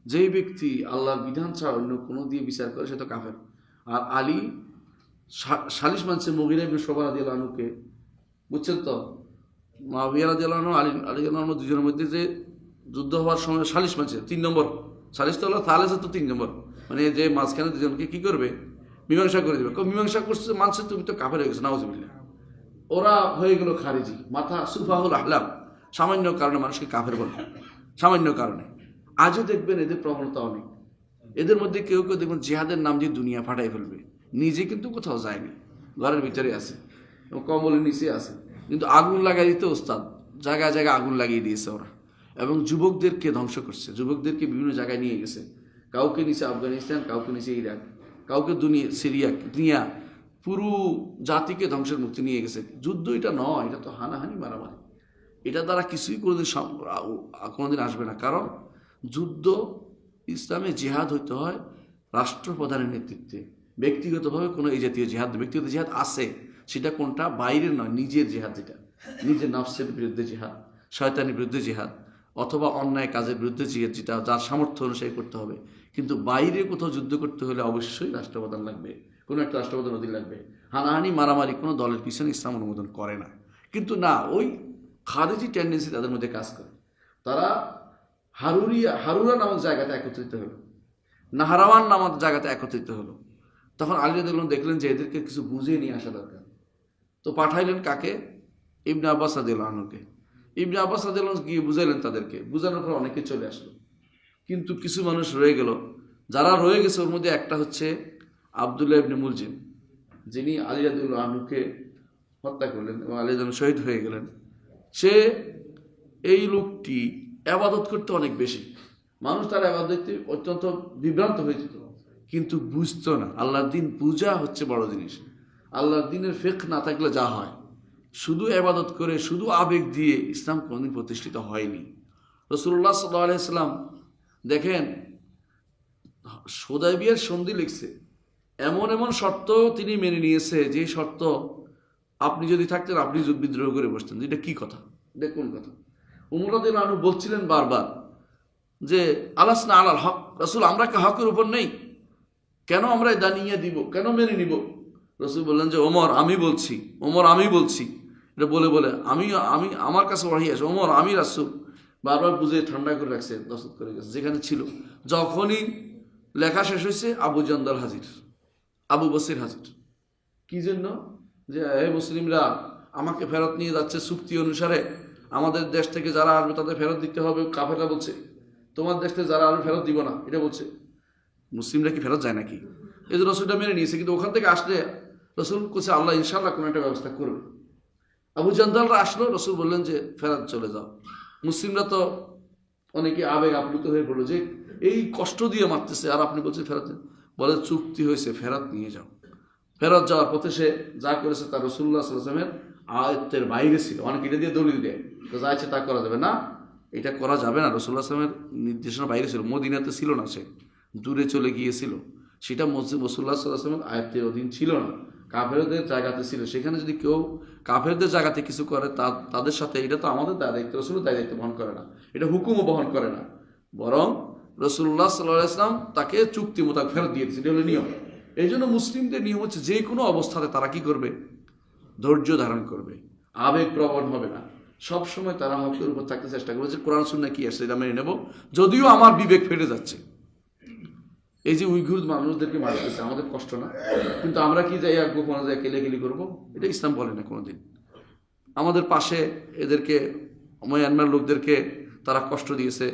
Speaker 1: যেই ব্যক্তি আল্লাহর বিধান ছাড়া অন্য কোনো দিয়ে বিচার করে সে তো কাফের। আর আলী সালিশ মানছে মুগীরা ইবনে শুবা রাদিয়াল্লাহু আনহুকে। বুঝছেন তো? মুআবিয়া রাদিয়াল্লাহু আনহু আলী রাদিয়াল্লাহু আনহু দুজনের মধ্যে যে যুদ্ধ হওয়ার সময় সালিশ মানছে, 3 নম্বর সালিশ তো হলো থালেসা, তো 3 নম্বর, মানে যে মাঝখানে দুজনকে কি করবে? মীমাংসা করে দেবে। মীমাংসা করছে, মানছে, তুমি তো কাফের হয়ে গেছো, নাউজুবিল্লাহ। ওরা হয়ে গেল খারিজি, মাথা সুফাহুল আহলাম। সামান্য কারণে মানুষকে কাফের বলে, সামান্য কারণে। আজও দেখবেন এদের প্রবণতা অনেক। এদের মধ্যে কেউ কেউ দেখবেন জিহাদের নাম দিয়ে দুনিয়া ফাটাই ফেলবে, নিজে কিন্তু কোথাও যায়নি, ঘরের ভিতরে আছে, কম্বলের নিচে আছে, কিন্তু আগুন লাগাই দিতে ওস্তাদ, জায়গায় জায়গায় আগুন লাগিয়ে দিয়েছে ওরা। এবং যুবকদেরকে ধ্বংস করছে, যুবকদেরকে বিভিন্ন জায়গায় নিয়ে গেছে। কাউকে নিচে আফগানিস্তান, কাউকে নিচে ইরাক, কাউকে সিরিয়া নিয়ে পুরো জাতিকে ধ্বংসের মুক্তি নিয়ে গেছে। যুদ্ধ এটা নয়, এটা তো হানাহানি, মারামারি। এটা দ্বারা কিছুই কোনোদিন আসবে না। কারণ যুদ্ধ, ইসলামে জিহাদ হইতে হয় রাষ্ট্রপ্রধানের নেতৃত্বে। ব্যক্তিগতভাবে কোনো এই জাতীয় জিহাদ, ব্যক্তিগত জিহাদ আছে, সেটা কোনটা? বাইরের নয়, নিজের জিহাদ, যেটা নিজের নফসের বিরুদ্ধে জিহাদ, শয়তানের বিরুদ্ধে জিহাদ, অথবা অন্যায় কাজের বিরুদ্ধে জিহাদ, যেটা যার সামর্থ্য অনুযায়ী করতে হবে। কিন্তু বাইরে কোথাও যুদ্ধ করতে হলে অবশ্যই রাষ্ট্রপ্রধান লাগবে, কোনো একটা রাষ্ট্রপতির অধীন লাগবে, হানাহানি মারামারি কোনো দলের পিছনে ইসলাম অনুমোদন করে না। কিন্তু না, ওই খারেজি টেন্ডেন্সি তাদের মধ্যে কাজ করে। তারা হারুরা নামক জায়গাতে একত্রিত হলো, নাহারাওয়ান নামক জায়গাতে একত্রিত হলো। তখন আলী রাদিয়াল্লাহু আনহু দেখলেন যে এদেরকে কিছু বুঝিয়ে নিয়ে আসা দরকার, তো পাঠাইলেন কাকে? ইবনে আব্বাস রাদিয়াল্লাহু আনহুকে। ইবনে আব্বাস রাদিয়াল্লাহু আনহু গিয়ে বুঝাইলেন তাদেরকে, বুঝানোর পর অনেকে চলে আসলো, কিন্তু কিছু মানুষ রয়ে গেল। যারা রয়ে গেছে ওর মধ্যে একটা হচ্ছে আব্দুল্লাহ ইবনে মুলজিম, যিনি আলী রাদিয়াল্লাহু আনহুকে হত্যা করলেন এবং আলী রাদিয়াল্লাহু আনহু শহীদ হয়ে গেলেন। সে, এই লোকটি আবাদত করতে অনেক বেশি, মানুষ তার আবাদতে অত্যন্ত বিভ্রান্ত হয়ে যেত, কিন্তু বুঝতো না আল্লাহর দিন পূজা হচ্ছে বড় জিনিস। আল্লাহর দিনের ফিকহ না থাকলে যা হয়, শুধু আবাদত করে শুধু আবেগ দিয়ে ইসলাম কোনোদিন প্রতিষ্ঠিত হয়নি। রাসূলুল্লাহ সাল্লাল্লাহু আলাইহি ওয়াসাল্লাম দেখেন, হুদায়বিয়ার সন্ধি লিখছে, এমন এমন শর্ত তিনি মেনে নিয়েছে যে শর্ত আপনি যদি থাকতেন আপনি বিদ্রোহ করে বসতেন। এটা কি কথা? এটা কোন কথা? উমর রাদিয়াল্লাহু আনহু বলছিলেন বারবার যে আলাসনা আলাল হক, রাসূল আমরা কি হকের উপর নেই? কেন আমরা দানিয়ে দিব, কেন মেনে নিব? রাসূল বললেন যে ওমর আমি বলছি, ওমর আমি বলছি। এটা বলে বলে আমি আমি আমার কাছে ওয়াহী আসে, ওমর আমি রাসূল, বারবার বুঝে ঠান্ডা করে রাখছে, দস্তত করে গেছে যেখানে ছিল। যখনই লেখা শেষ হয়েছে আবু জন্দল হাজির, আবু বসির হাজির। কি জন্য? যে হে মুসলিমরা, আমাকে ফেরত নিয়ে যাচ্ছে চুক্তি অনুসারে, আমাদের দেশ থেকে যারা আসবে তাদের ফেরত দিতে হবে। কাফেররা বলছে তোমার দেশ থেকে যারা আসবে ফেরত দিব না, এটা বলছে। মুসলিমরা কি ফেরত যায় নাকি? এই যে রসুলটা মেনে নিয়েছে, কিন্তু ওখান থেকে আসলে রসুল বলছে আল্লাহ ইনশাল্লাহ কোনো একটা ব্যবস্থা করবে। আবু জান্দালরা আসলো, রসুল বললেন যে ফেরত চলে যাও। মুসলিমরা তো অনেকে আবেগ আপ্লুত হয়ে পড়লো যে এই কষ্ট দিয়ে মারতেছে আর আপনি বলছেন ফেরত। বলে চুক্তি হয়েছে, ফেরত নিয়ে যাও। ফেরত যাওয়ার পথে সে যা করেছে তা রাসূলুল্লাহ সাল্লাল্লাহু আলাইহি ওয়াসাল্লামের আয়ত্তের বাইরে ছিল। অনেকে এটা দিয়ে দলিল দেয়, তো যা ইচ্ছে তা করা যাবে না, এটা করা যাবে না, রাসূলুল্লাহ সাল্লাল্লাহু আলাইহি ওয়াসাল্লামের নির্দেশনা বাইরে ছিল। মদিনাতে ছিল না, সে দূরে চলে গিয়েছিল, সেটা মসজিদ রাসূলুল্লাহ সাল্লাল্লাহু আলাইহি ওয়াসাল্লামের আয়ত্তের অধীন ছিল না, কাফেরদের জায়গাতে ছিল। সেখানে যদি কেউ কাফেরদের জায়গাতে কিছু করে তাদের সাথে, এটা তো আমাদের দায়িত্ব, রাসূলের দায়িত্ব বহন করে না, এটা হুকুমও বহন করে না, বরং রাসূলুল্লাহ সাল্লাল্লাহু আলাইহি ওয়াসাল্লাম তাকে চুক্তি মোতাবেক ফেরত দিয়ে দিয়েছে। এটা হলো নিয়ম। এই জন্য মুসলিমদের নিয়ম হচ্ছে যে কোনো অবস্থাতে তারা কি করবে? ধৈর্য ধারণ করবে, আবেগ প্রবণ হবে না। সবসময় তারা হকের উপর থাকতে চেষ্টা করবে যে কোরআন সুন্নাহ কি আসছে এটা মেনে নেব, যদিও আমার বিবেক ফেটে যাচ্ছে। এই যে উইঘুর মানুষদেরকে মারতেছে, আমাদের কষ্ট না, কিন্তু আমরা কি যাই গোপনে যাই কেলেকেলি করবো? এটা ইসলাম বলে না কোনোদিন। আমাদের পাশে এদেরকে, মায়ানমার লোকদেরকে তারা কষ্ট দিয়েছে,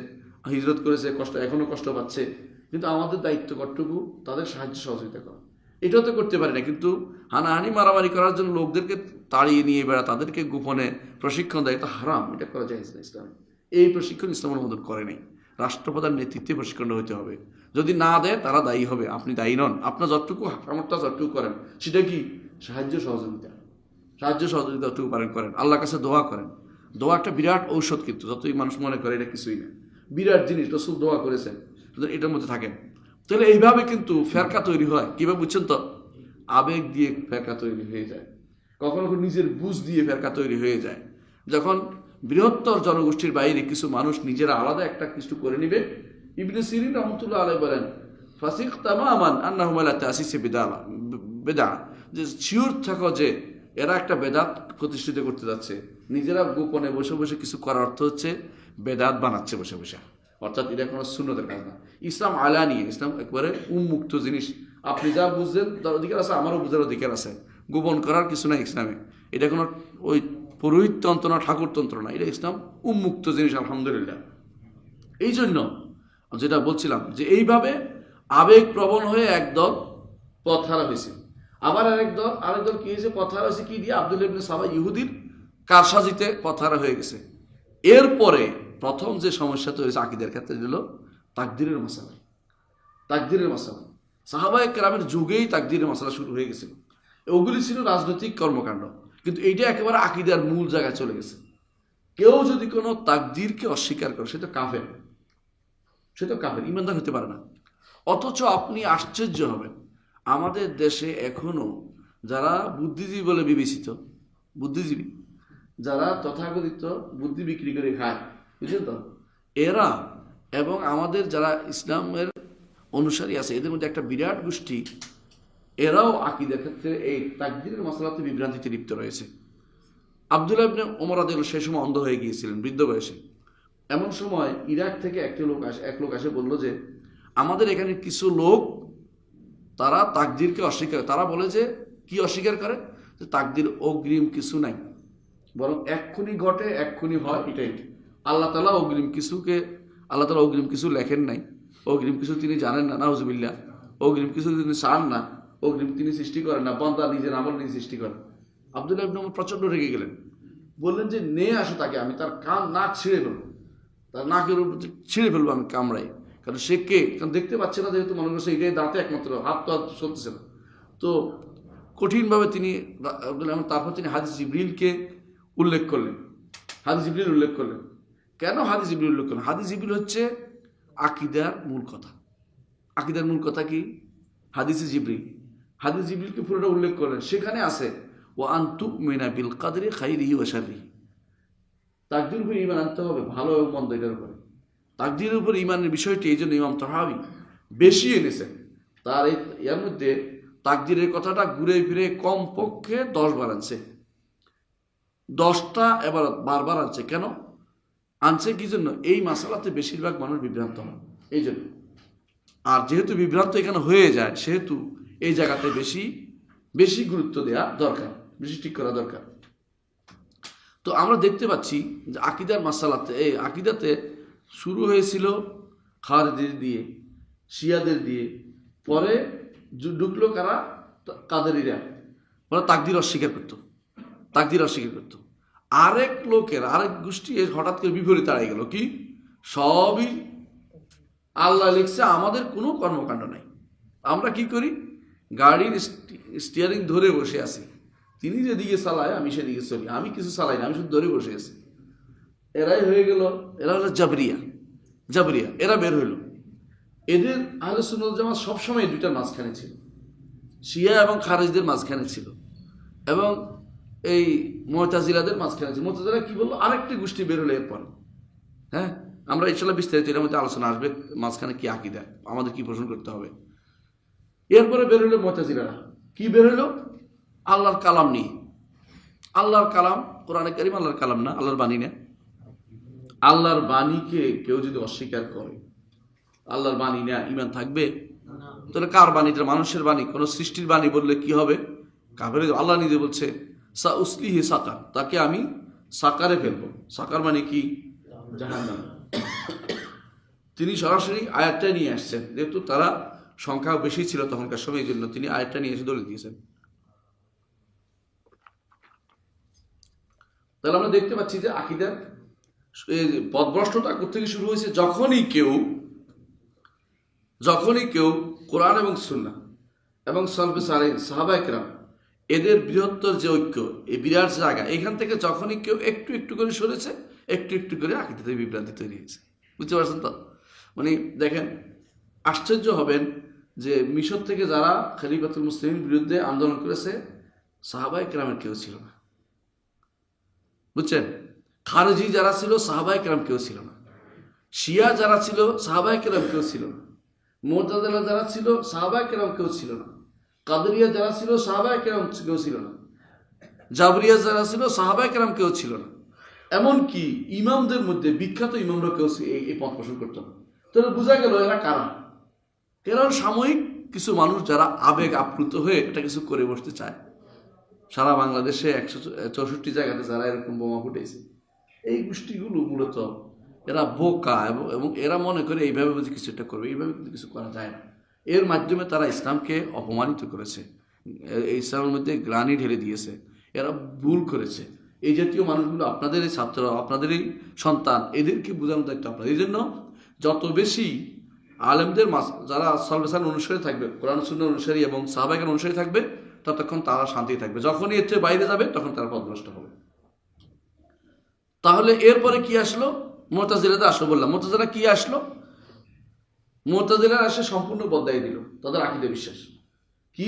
Speaker 1: হিজরত করেছে, কষ্ট এখনো কষ্ট পাচ্ছে, কিন্তু আমাদের দায়িত্ব কর্তব্য তাদের সাহায্য সহযোগিতা করা। এটাও তো করতে পারি না, কিন্তু হানাহানি মারামারি করার জন্য লোকদেরকে তাড়িয়ে নিয়ে বেড়া, তাদেরকে গোপনে প্রশিক্ষণ দেয়, এটা হারাম, এটা করা যায় না ইসলামে। এই প্রশিক্ষণ ইসলাম অনুমোদন করে নাই। রাষ্ট্রপ্রধান নেতৃত্বে প্রশিক্ষণ হতে হবে। যদি না দেয় তারা দায়ী হবে, আপনি দায়ী নন। আপনার যতটুকু সামর্থ্য যতটুকু করেন সেটা কি? সাহায্য সহযোগিতা, সাহায্য সহযোগিতা যতটুকু পারেন করেন। আল্লাহর কাছে দোয়া করেন। দোয়া একটা বিরাট ঔষধ, কিন্তু যতই মানুষ মনে করে এটা কিছুই না, বিরাট জিনিস। রাসূল দোয়া করেছেন, এটার মধ্যে থাকেন। তাহলে এইভাবে কিন্তু ফেরকা তৈরি হয়। কীভাবে বুঝছেন তো? আবেগ দিয়ে ফেরকা তৈরি হয়ে যায়, কখনো কখনো নিজের বুঝ দিয়ে ফেরকা তৈরি হয়ে যায়। যখন বৃহত্তর জনগোষ্ঠীর বাইরে কিছু মানুষ নিজেরা আলাদা একটা কিছু করে নিবে। ইবনে সিরিন রাহমাতুল্লাহ আলাইহি বলেন ফাসিক তামামান আন্নাহুম আলা তাসিসি বিদআ, যে শিওর থাকো যে এরা একটা বেদাত প্রতিষ্ঠিত করতে যাচ্ছে। নিজেরা গোপনে বসে বসে কিছু করার অর্থ হচ্ছে বেদাত বানাচ্ছে বসে বসে, অর্থাৎ এটা কোনো সুন্নতের কাজ না। ইসলাম আলানিয়া, ইসলাম একবারে উন্মুক্ত জিনিস। আপনি যা বুঝছেন তার অধিকার আছে, আমারও বুঝার অধিকার আছে, গোপন করার কিছু না ইসলামে। এটা কোনো ওই পুরোহিততন্ত্র না, ঠাকুরতন্ত্র না, এটা ইসলাম উন্মুক্ত জিনিস, আলহামদুলিল্লাহ। এই জন্য যেটা বলছিলাম যে এইভাবে আবেগ প্রবণ হয়ে একদল পথ হারা হয়েছে, আবার আরেক দল কি হয়েছে? পথ হারা হয়েছে কি দিয়ে? আব্দুল্লাহ ইবনে সাবা ইহুদির কারসাজিতে পথ হারা হয়ে গেছে। এরপরে প্রথম যে সমস্যা তো হয়েছে আকীদার ক্ষেত্রে দিল তাকদীরের মাসালা। তাকদীরের মাসালা সাহাবায়ে কেরামের যুগেই তাকদীরের মাসালা শুরু হয়ে গেছিল। ওগুলি ছিল রাজনৈতিক কর্মকাণ্ড, কিন্তু এইটা একেবারে আকীদার মূল জায়গায় চলে গেছে। কেউ যদি কোনো তাকদীরকে অস্বীকার করে সে তো কাফের, সে তো কাফের, ঈমানদার হতে পারে না। অথচ আপনি আশ্চর্য হবেন, আমাদের দেশে এখনো যারা বুদ্ধিজীবী বলে বিবেচিত, বুদ্ধিজীবী যারা তথাকথিত বুদ্ধি বিক্রি করে খায়, বুঝলেন তো, এরা এবং আমাদের যারা ইসলামের অনুসারী আছে এদের মধ্যে একটা বিরাট গোষ্ঠী এরাও আকীদার ক্ষেত্রে এই তাকদীরের মাসআলাতে বিভ্রান্তিতে লিপ্ত রয়েছে। আব্দুল্লাহ ইবনে ওমর রাদিয়াল্লাহু সেই সময় অন্ধ হয়ে গিয়েছিলেন বৃদ্ধ বয়সে। এমন সময় ইরাক থেকে এক লোক এসে বলল যে আমাদের এখানে কিছু লোক তারা তাকদীরকে অস্বীকার, তারা বলে যে কি অস্বীকার করে, যে তাকদীর অগ্রিম কিছু নাই, বরং এক্ষুনি ঘটে এক্ষুনি হয়, এটাই। আল্লাহ তাআলা অগ্রিম কিছু লেখেন নাই, অগ্রিম কিছু তিনি জানেন না, নাউজুবিল্লাহ। অগ্রিম কিছু তিনি চান না, অগ্রিম তিনি সৃষ্টি করেন না, বান্দা নিজের আমল নিজে সৃষ্টি করেন। আব্দুল্লাহ ইবনে ওমর প্রচন্ড রেগে গেলেন, বললেন যে নিয়ে আসো তাকে, আমি তার কান নাক ছিঁড়ে ফেলবো, তার নাকের উপর ছিঁড়ে ফেলবো আমি কামড়াই। কারণ সে কে, কারণ দেখতে পাচ্ছে না, যেহেতু মনে করছে এটাই দাঁতে একমাত্র, হাত তো হাত চলতেছে না। তো কঠিনভাবে তিনি তারপর তিনি হাদিস জিবরিলকে উল্লেখ করলেন, হাদিস জিবরিল উল্লেখ করলেন। কেন হাদিস জিবরিল উল্লেখ করলেন? হাদিস জিবরিল হচ্ছে আকীদার মূল কথা। আকীদার মূল কথা কি? হাদিসে জিবরিল। হাদিস জিবরিলকে পুরোটা উল্লেখ করলেন, সেখানে আছে ওয়া আন তুমিনা বিল কদরি খাইরিহি ওয়া শাররিহি। তাকদীরের উপর ঈমান আনতে হবে, ভালো এবং মন্দ এটার উপরে। তাকদীরের উপর ঈমানের বিষয়টি এই জন্য ইমাম তাহাবী বেশি এনেছেন। তার এর মধ্যে তাকদীরের কথাটা ঘুরে ফিরে কমপক্ষে 10 বার আনছে, 10টা এবার বারবার আনছে। কেন আনছে? কি জন্য? এই মাসালাতে বেশিরভাগ মানুষ বিভ্রান্ত হয়, এই জন্য। আর যেহেতু বিভ্রান্ত এখানে হয়ে যায়, সেহেতু এই জায়গাতে বেশি গুরুত্ব দেওয়া দরকার, বেশি ঠিক করা দরকার। তো আমরা দেখতে পাচ্ছি যে আকীদার মাসালাতে, এই আকীদাতে শুরু হয়েছিল খাওয়ারিদের দিয়ে, শিয়াদের দিয়ে, পরে ঢুকলো কারা? কাদেরিরা। ওরা তাকদীর অস্বীকার করতো। আরেক গোষ্ঠী হঠাৎ করে বিপরীত দাঁড়িয়ে গেল, কি? সবই আল্লাহ লিখছে, আমাদের কোনো কর্মকাণ্ড নাই। আমরা কি করি? গাড়ির স্টিয়ারিং ধরে বসে আছি, তিনি যেদিকে চালায় আমি সেদিকে চলি, আমি কিছু চালাই না, আমি শুধু ধরে বসে আছি। এরাই হয়ে গেল, এরা হলো জাবরিয়া। এরা বের হইল। এদের আহলে সুন্নাত ওয়াল জামাত সবসময় দুইটার মাঝখানে ছিল, শিয়া এবং খারিজদের মাঝখানে ছিল, এবং এই মুতাজিলাদের মাঝখানে ছিল। মুতাজিলা কি বললো? আরেকটি গোষ্ঠী বের হলো এরপর। হ্যাঁ, আমরা ইনশাআল্লাহ বিস্তারিত এর মধ্যে আলোচনা আসবে, মাঝখানে কি আকীদা, আমাদের কি পোষণ করতে হবে। এরপরে বের হলো মুতাজিলারা। কি বের হলো? আল্লাহর কালাম নিয়ে। আল্লাহর কালাম, কোরআনে কারীম আল্লাহর কালাম না, আল্লাহর বাণী না। আল্লাহর বাণীকে কেউ যদি অস্বীকার করে, আল্লাহর বাণী না, ঈমান থাকবে? তাহলে কার বাণী? মানুষের বাণী, কোন সৃষ্টির বাণী বললে কি হবে? কাফের। আল্লাহ নিজে বলছে সা উসলিহি সাকার, তাকে আমি সাকারে ফেলবো। সাকার মানে কি? জাহান্নাম। তিনি সরাসরি আয়াতটা নিয়ে আসছেন, যেহেতু তারা সংখ্যা বেশি ছিল তখনকার সময়, এই জন্য তিনি আয়াতটা নিয়ে এসে দলিল দিয়েছেন। তাহলে আমরা দেখতে পাচ্ছি যে আকীদার পথভ্রষ্টতা কোথেকে শুরু হয়েছে? যখনই কেউ কোরআন এবং সুন্নাহ এবং সালফে সালেহ সাহাবায়ে কেরাম এদের বৃহত্তর যে ঐক্য, এই বিরাট জায়গা, এখান থেকে যখনই কেউ একটু করে সরেছে, একটু করে আকীদাতে বিভ্রান্তি তৈরি হয়েছে। বুঝতে পারছেন তো? মানে দেখেন, আশ্চর্য হবেন যে মিশর থেকে যারা খলিফাতুল মুসলিমিনের বিরুদ্ধে আন্দোলন করেছে, সাহাবায়ে কেরামের কেউ ছিল না। বুঝছেন? খারেজি যারা ছিল, সাহাবায়ে কেরাম কেউ ছিল না। শিয়া যারা ছিল, সাহাবায়ে কেরাম কেউ ছিল না। মুতাজিলা যারা ছিল, সাহাবায়ে কেরাম কেউ ছিল না। কাদেরিয়া যারা ছিল, সাহাবায়ে কেরাম কেউ ছিল না। জাবরিয়া যারা ছিল, সাহাবায়ে কেরাম কেউ ছিল না। এমনকি ইমামদের মধ্যে বিখ্যাত ইমামরা কেউ এই পথ পোষণ করত না। তাহলে বোঝা গেল এরা কারা? এরা সাময়িক কিছু মানুষ যারা আবেগ আপ্লুত হয়ে এটা কিছু করে বসতে চায়। সারা বাংলাদেশে 164 জায়গাতে যারা এরকম বোমা ফুটেছে, এই গোষ্ঠীগুলো মূলত এরা বোকা, এবং এরা মনে করে এইভাবে বুঝি কিছু একটা করবে। এইভাবে কিন্তু কিছু করা যায় না। এর মাধ্যমে তারা ইসলামকে অপমানিত করেছে, ইসলামের মধ্যে গ্লানি ঢেলে দিয়েছে। এরা ভুল করেছে। এই জাতীয় মানুষগুলো আপনাদের এই ছাত্র, আপনাদের এই সন্তান, এদেরকে বোঝানো দায়িত্ব আপনার। এই জন্য যত বেশি আলেমদের যারা সালফে সালেহ অনুসারী থাকবে, কোরআন সুন্নাহ অনুসারী এবং সাহাবায়ে কেরাম অনুসারী থাকবে, ততক্ষণ তারা শান্তি থাকবে। যখনই এর চেয়ে বাইরে যাবে, তখন তারা পথভ্রষ্ট হবে। তাহলে এরপরে কি আসলো? মুতাজিলাতে আসলো। বললাম মুতাজিলা কি আসলো? মুতাজিলার আসে সম্পূর্ণ বদলাই দিল তাদের আকীদা বিশ্বাস। কি?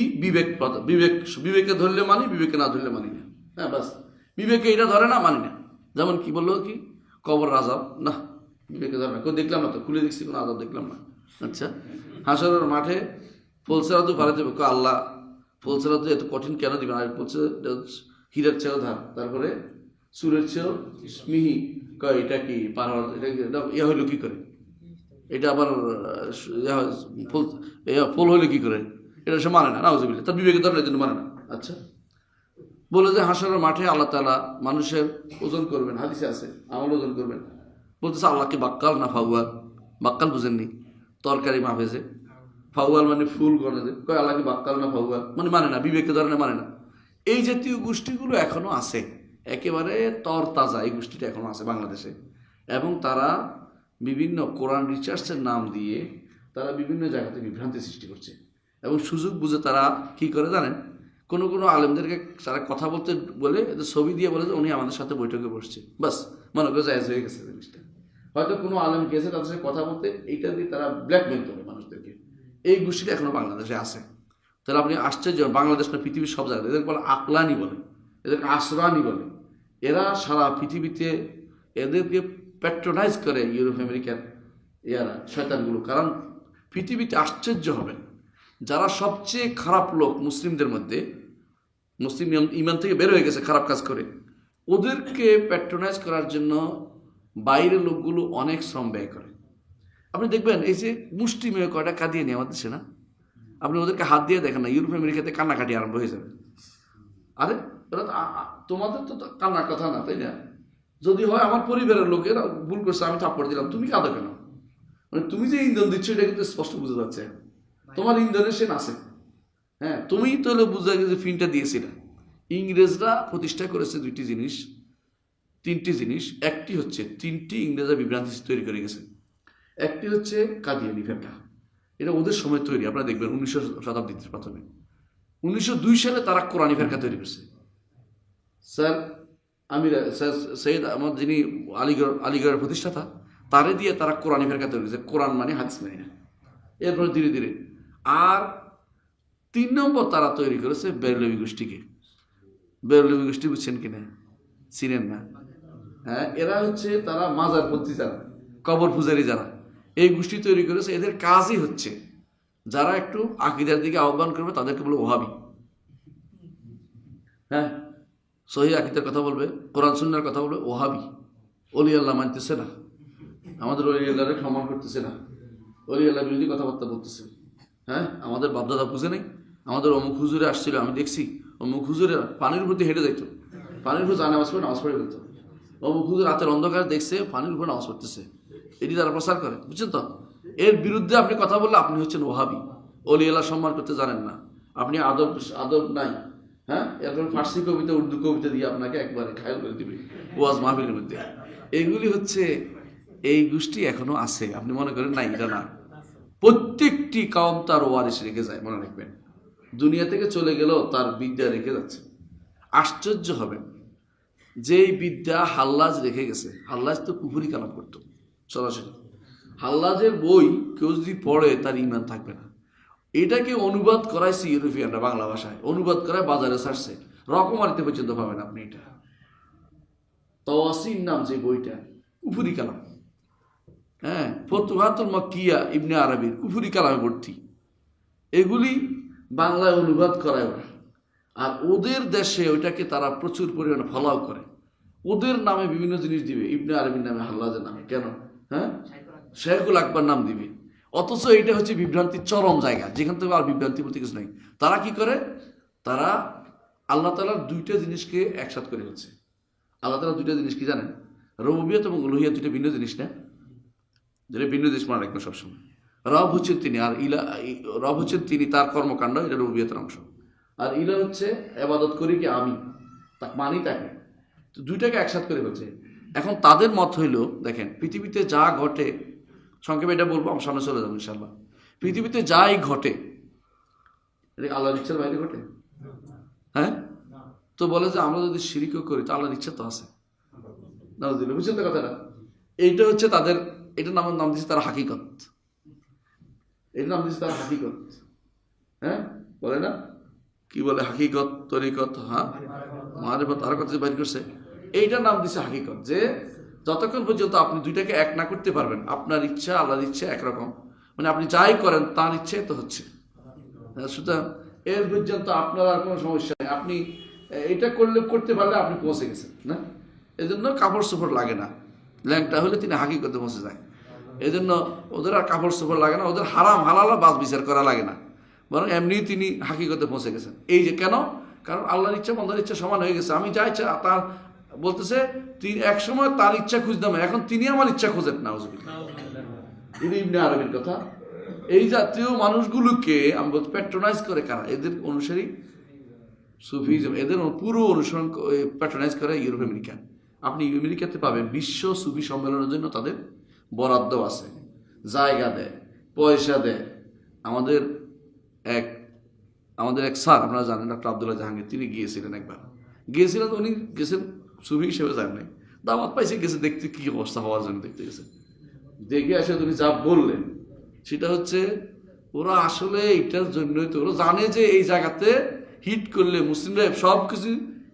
Speaker 1: বিবেকে ধরলে মানি, বিবেকে না ধরলে মানি না। হ্যাঁ, বাস। বিবেকে এটা ধরে না, মানি না। যেমন কি বললো, কি কবর আযাব না, বিবেকে ধরে না। কেউ দেখলাম না তো, খুলে দেখছি কোনো আযাব দেখলাম না। আচ্ছা, হাসরের মাঠে পলসেরাতু পারে যাবে, আল্লাহ ফুলসেরা তো এত কঠিন কেন দিবেন? আর বলছে হীরার চেয়েও ধার, তারপরে সুরের চেয়েও মিহি। কয় এটা কি পাহাড়, এটা ইয়া হইলো কি করে? এটা আবার ফুল হইলো কি করে? এটা সে মানে না, নাউজুবিল্লাহ, তার বিবেকের ধরনের জন্য মানে না। আচ্ছা, বলে যে হাসরের মাঠে আল্লাহ তাআলা মানুষের ওজন করবেন, হাদিসে আছে আমল ওজন করবেন। বলতেছে আল্লাহ কি বাক্কাল না ফাউয়াল? বাক্কাল বুঝেননি? তরকারি মাপে যে, ফাউয়াল মানে ফুল গণে যে, কয় আল্লাহ কি বাক্কাল না ফাউয়াল? মানে না, বিবেকের ধরনের মানে না। এই জাতীয় গোষ্ঠীগুলো এখনো আছে, একেবারে তরতাজা এই গোষ্ঠীটা এখনো আছে বাংলাদেশে। এবং তারা বিভিন্ন কোরআন রিসার্চের নাম দিয়ে তারা বিভিন্ন জায়গাতে বিভ্রান্তি সৃষ্টি করছে। এবং সুযোগ বুঝে তারা কি করে জানেন? কোনো কোনো আলেমদেরকে তারা কথা বলতে বলে এদের ছবি দিয়ে বলে যে উনি আমাদের সাথে বৈঠকে বসছে, বাস মনে করে জায়েজ হয়ে গেছে জিনিসটা। হয়তো কোনো আলেম গেছে তাদের সাথে কথা বলতে, এইটা দিয়ে তারা ব্ল্যাকমেল করে মানুষদেরকে। এই গোষ্ঠীটা এখনো বাংলাদেশে আছে। তাহলে আপনি আশ্চর্য, বাংলাদেশ না পৃথিবীর সব জায়গায় এদের বলে আকলানি বলে, এদেরকে আসরানি বলে। এরা সারা পৃথিবীতে এদেরকে প্যাট্রোনাইজ করে ইউরোপ আমেরিকার ইয়ারা শয়তানগুলো। কারণ পৃথিবীতে আশ্চর্য হবেন, যারা সবচেয়ে খারাপ লোক মুসলিমদের মধ্যে, মুসলিম ইমান থেকে বের হয়ে গেছে খারাপ কাজ করে, ওদেরকে প্যাট্রোনাইজ করার জন্য বাইরের লোকগুলো অনেক শ্রম ব্যয় করে। আপনি দেখবেন এই যে মুষ্টিমেয় কয়টা কাঁদিয়ে নিয়ে আমাদের দেশে না, আপনি ওদেরকে হাত দিয়ে দেখেন না, ইউরোপ আমেরিকাতে কান্নাকাটি আরম্ভ হয়ে যাবে। আরে ওরা তো তোমাদের তো কান্নার কথা না, তাই না? যদি হয় আমার পরিবারের লোকেরা ভুল করছে, আমি থাপ্পড় দিলাম, তুমি কাঁদো কেন? মানে তুমি যে ইন্ধন দিচ্ছ এটা কিন্তু স্পষ্ট বোঝা যাচ্ছে তোমার ইন্ধনের সে আছে। হ্যাঁ, তুমি তাহলে বুঝা গেছে ফিনটা দিয়েছিলে। ইংরেজরা প্রতিষ্ঠা করেছে তিনটি জিনিস। একটি হচ্ছে, তিনটি ইংরেজরা বিভ্রান্তি তৈরি করে গেছে। একটি হচ্ছে কাদিয়ানি ফেরকা, এটা ওদের সময় তৈরি। আপনারা দেখবেন 19 শতাব্দীতে প্রথমে 1902 সালে তারা কোরআনী ফেরকা তৈরি করছে। স্যার সৈয়দ আহমদ, যিনি আলিগড়ের প্রতিষ্ঠাতা, তারে দিয়ে তারা কোরআনী ফেরকা তৈরি করেছে। কোরআন মানে হাদিস মানে না। এরপরে ধীরে ধীরে আর 3 নম্বর তারা তৈরি করেছে বেরলভী গোষ্ঠীকে। বেরলভী গোষ্ঠী বুঝছেন কিনা? চিনেন না? হ্যাঁ, এরা হচ্ছে তারা মাজার পূজা যারা, কবর পূজারী যারা, এই গোষ্ঠী তৈরি করেছে। এদের কাজই হচ্ছে যারা একটু আকীদার দিকে আহ্বান করবে তাদেরকে বলে ওহাবি। হ্যাঁ, সহি আকীদার কথা বলবে, কোরআন সুন্নাহর কথা বলবে, ওহাবি। অলি আল্লাহ মানতেছে না, আমাদের অলি আল্লাহকে সম্মান করতেছে না, অলি আল্লাহ বিরোধী কথাবার্তা বলতেছে। হ্যাঁ, আমাদের বাপদাদা বুঝে নেই, আমাদের অমুক হুজুরে আসছিল, আমি দেখছি অমুক হুজুরে পানির উপর দিয়ে হেঁটে যাইতো, পানির উপর নামাজ পড়ে ফেলতো। অমুক হুজুর রাতের অন্ধকার দেখছে পানির উপর নামাজ পড়তেছে, এটি তারা প্রচার করে, বুঝছেন তো? এর বিরুদ্ধে আপনি কথা বললে আপনি হচ্ছেন ওহাবি, অলি আল্লাহ সম্মান করতে জানেন না, আপনি আদব নাই। হ্যাঁ, এরপর ফার্সি কবিতা, উর্দু কবিতা দিয়ে আপনাকে একবারে ঘায়ল করে দিবে ওয়াজ মাহফিলের মধ্যে। এইগুলি হচ্ছে এই গোষ্ঠী এখনো আছে। আপনি মনে করেন না, এটা না। প্রত্যেকটি কাউম তার ওয়ারিশ রেখে যায়, মনে রাখবেন। দুনিয়া থেকে চলে গেলেও তার বিদ্যা রেখে যাচ্ছে। আশ্চর্য হবেন, যেই বিদ্যা হাল্লাজ রেখে গেছে। হাল্লাজ তো কুফরি কালাম করতো সরাসরি। হাল্লাজের বই কেউ যদি পড়ে তার ঈমান থাকবে না। এটাকে অনুবাদ করাইছে ইউরোপিয়ানরা, বাংলা ভাষায় অনুবাদ করায় বাজারে ছাড়ছে, রকমারিতে পর্যন্ত পাবেন আপনি। এটা তাওয়াসিন নাম যে বইটা, কুফরি কালাম। হ্যাঁ, ফতুহাতুল মাক্কিয়া ইবনে আরবির কুফরি কালামে ভর্তি। এগুলি বাংলায় অনুবাদ করায় ওরা। আর ওদের দেশে ওইটাকে তারা প্রচুর পরিমাণে ফলাও করে। ওদের নামে বিভিন্ন জিনিস দিবে, ইবনে আরবির নামে, হাল্লাজের নামে। কেন? হ্যাঁ, শেখুল আকবর নাম দিবে। অথচ এটা হচ্ছে বিভ্রান্তির চরম জায়গা, যেখান থেকে আর বিভ্রান্তি বলতে কিছু নেই। তারা কি করে? তারা আল্লাহ তাআলার দুইটা জিনিসকে একসাথ করে হচ্ছে। আল্লাহ তাআলার দুইটা জিনিস কি জানেন? রুবুবিয়ত এবং উলুহিয়ত দুইটা ভিন্ন জিনিস না, যেটা ভিন্ন জিনিস মনে রাখবে সবসময়। রব হচ্ছেন তিনি, আর রব হচ্ছেন তিনি, তার কর্মকাণ্ড, এটা রুবুবিয়তের অংশ। আর ইলা হচ্ছে ইবাদত করি কি আমি, তা মানি তাকে। তো দুইটাকে একসাথ করে হচ্ছে। এখন তাদের মত হইল, দেখেন পৃথিবীতে যা ঘটে, সংক্ষেপে এটা বলবো, আমার সামনে চলে যাবো ইনশাআল্লাহ। পৃথিবীতে যাই ঘটে এটা আল্লাহর ইচ্ছার বাইরে ঘটে। হ্যাঁ, তো বলে যে আমরা যদি শিরিকও করি তো আল্লাহর ইচ্ছা তো আছে। নাউজুবিল্লাহ, বুঝছেন তো কথাটা? এইটা হচ্ছে তাদের, এটার নাম দিচ্ছে তারা হাকিকত। এটার নাম দিচ্ছে তারা হাকিকত। হ্যাঁ, বলে না কি বলে? হাকিকত, তরিকত, হ্যাঁ, মারিফত, আর কথা বাইর করছে। এইটার নাম দিচ্ছে হাকিকত। যে যতক্ষণ পর্যন্ত আপনি দুইটাকে এক না করতে পারবেন, আপনার ইচ্ছা আল্লাহর ইচ্ছা একরকম, মানে আপনি যাই করেন তার ইচ্ছে তো হচ্ছে। সুতরাং এর পর্যন্ত আপনার আর কোনো সমস্যা নেই, আপনি এটা করতে পারলে আপনি পৌঁছে গেছেন না। এই জন্য কাপড় চোপড় লাগে না, ল্যাংটা হলে তিনি হাকিকতে পৌঁছে যায়। এই জন্য ওদের আর কাপড় চোপড় লাগে না, ওদের হারাম হালালা বাস বিচার করা লাগে না, বরং এমনি তিনি হাকিকতে পৌঁছে গেছেন। এই যে কেন, কারণ আল্লাহর ইচ্ছা বন্দার ইচ্ছা সমান হয়ে গেছে। আমি যা ইচ্ছা তার বলতেছে, এক সময় তার ইচ্ছা খুঁজতাম, এখন তিনি আমার ইচ্ছা খোঁজেন না। তিনি ইবনে আরবির কথা। এই জাতীয় মানুষগুলোকে আমি বলতে প্যাট্রোনাইজ করে কারা, এদের অনুসারী সুফিজম, এদের পুরো অনুসরণ প্যাট্রোনাইজ করে ইউরোপ আমেরিকা। আপনি আমেরিকাতে পাবেন বিশ্ব সুফি সম্মেলনের জন্য তাদের বরাদ্দ আছে, জায়গা দেয়, পয়সা দেয়। আমাদের এক স্যার, আপনারা জানেন, ডক্টর আব্দুল্লাহ জাহাঙ্গীর, তিনি গিয়েছিলেন একবার। গিয়েছিলেন, উনি গেছেন সুফি হিসেবে যান নাই, দাওয়াত পাইছে, গেছে দেখতে কি অবস্থা হওয়ার জন্য দেখতে গেছে। দেখে আসে উনি যা বললেন সেটা হচ্ছে, ওরা আসলে এটার জন্যই তো, ওরা জানে যে এই জায়গাতে হিট করলে মুসলিমরা সব কিছু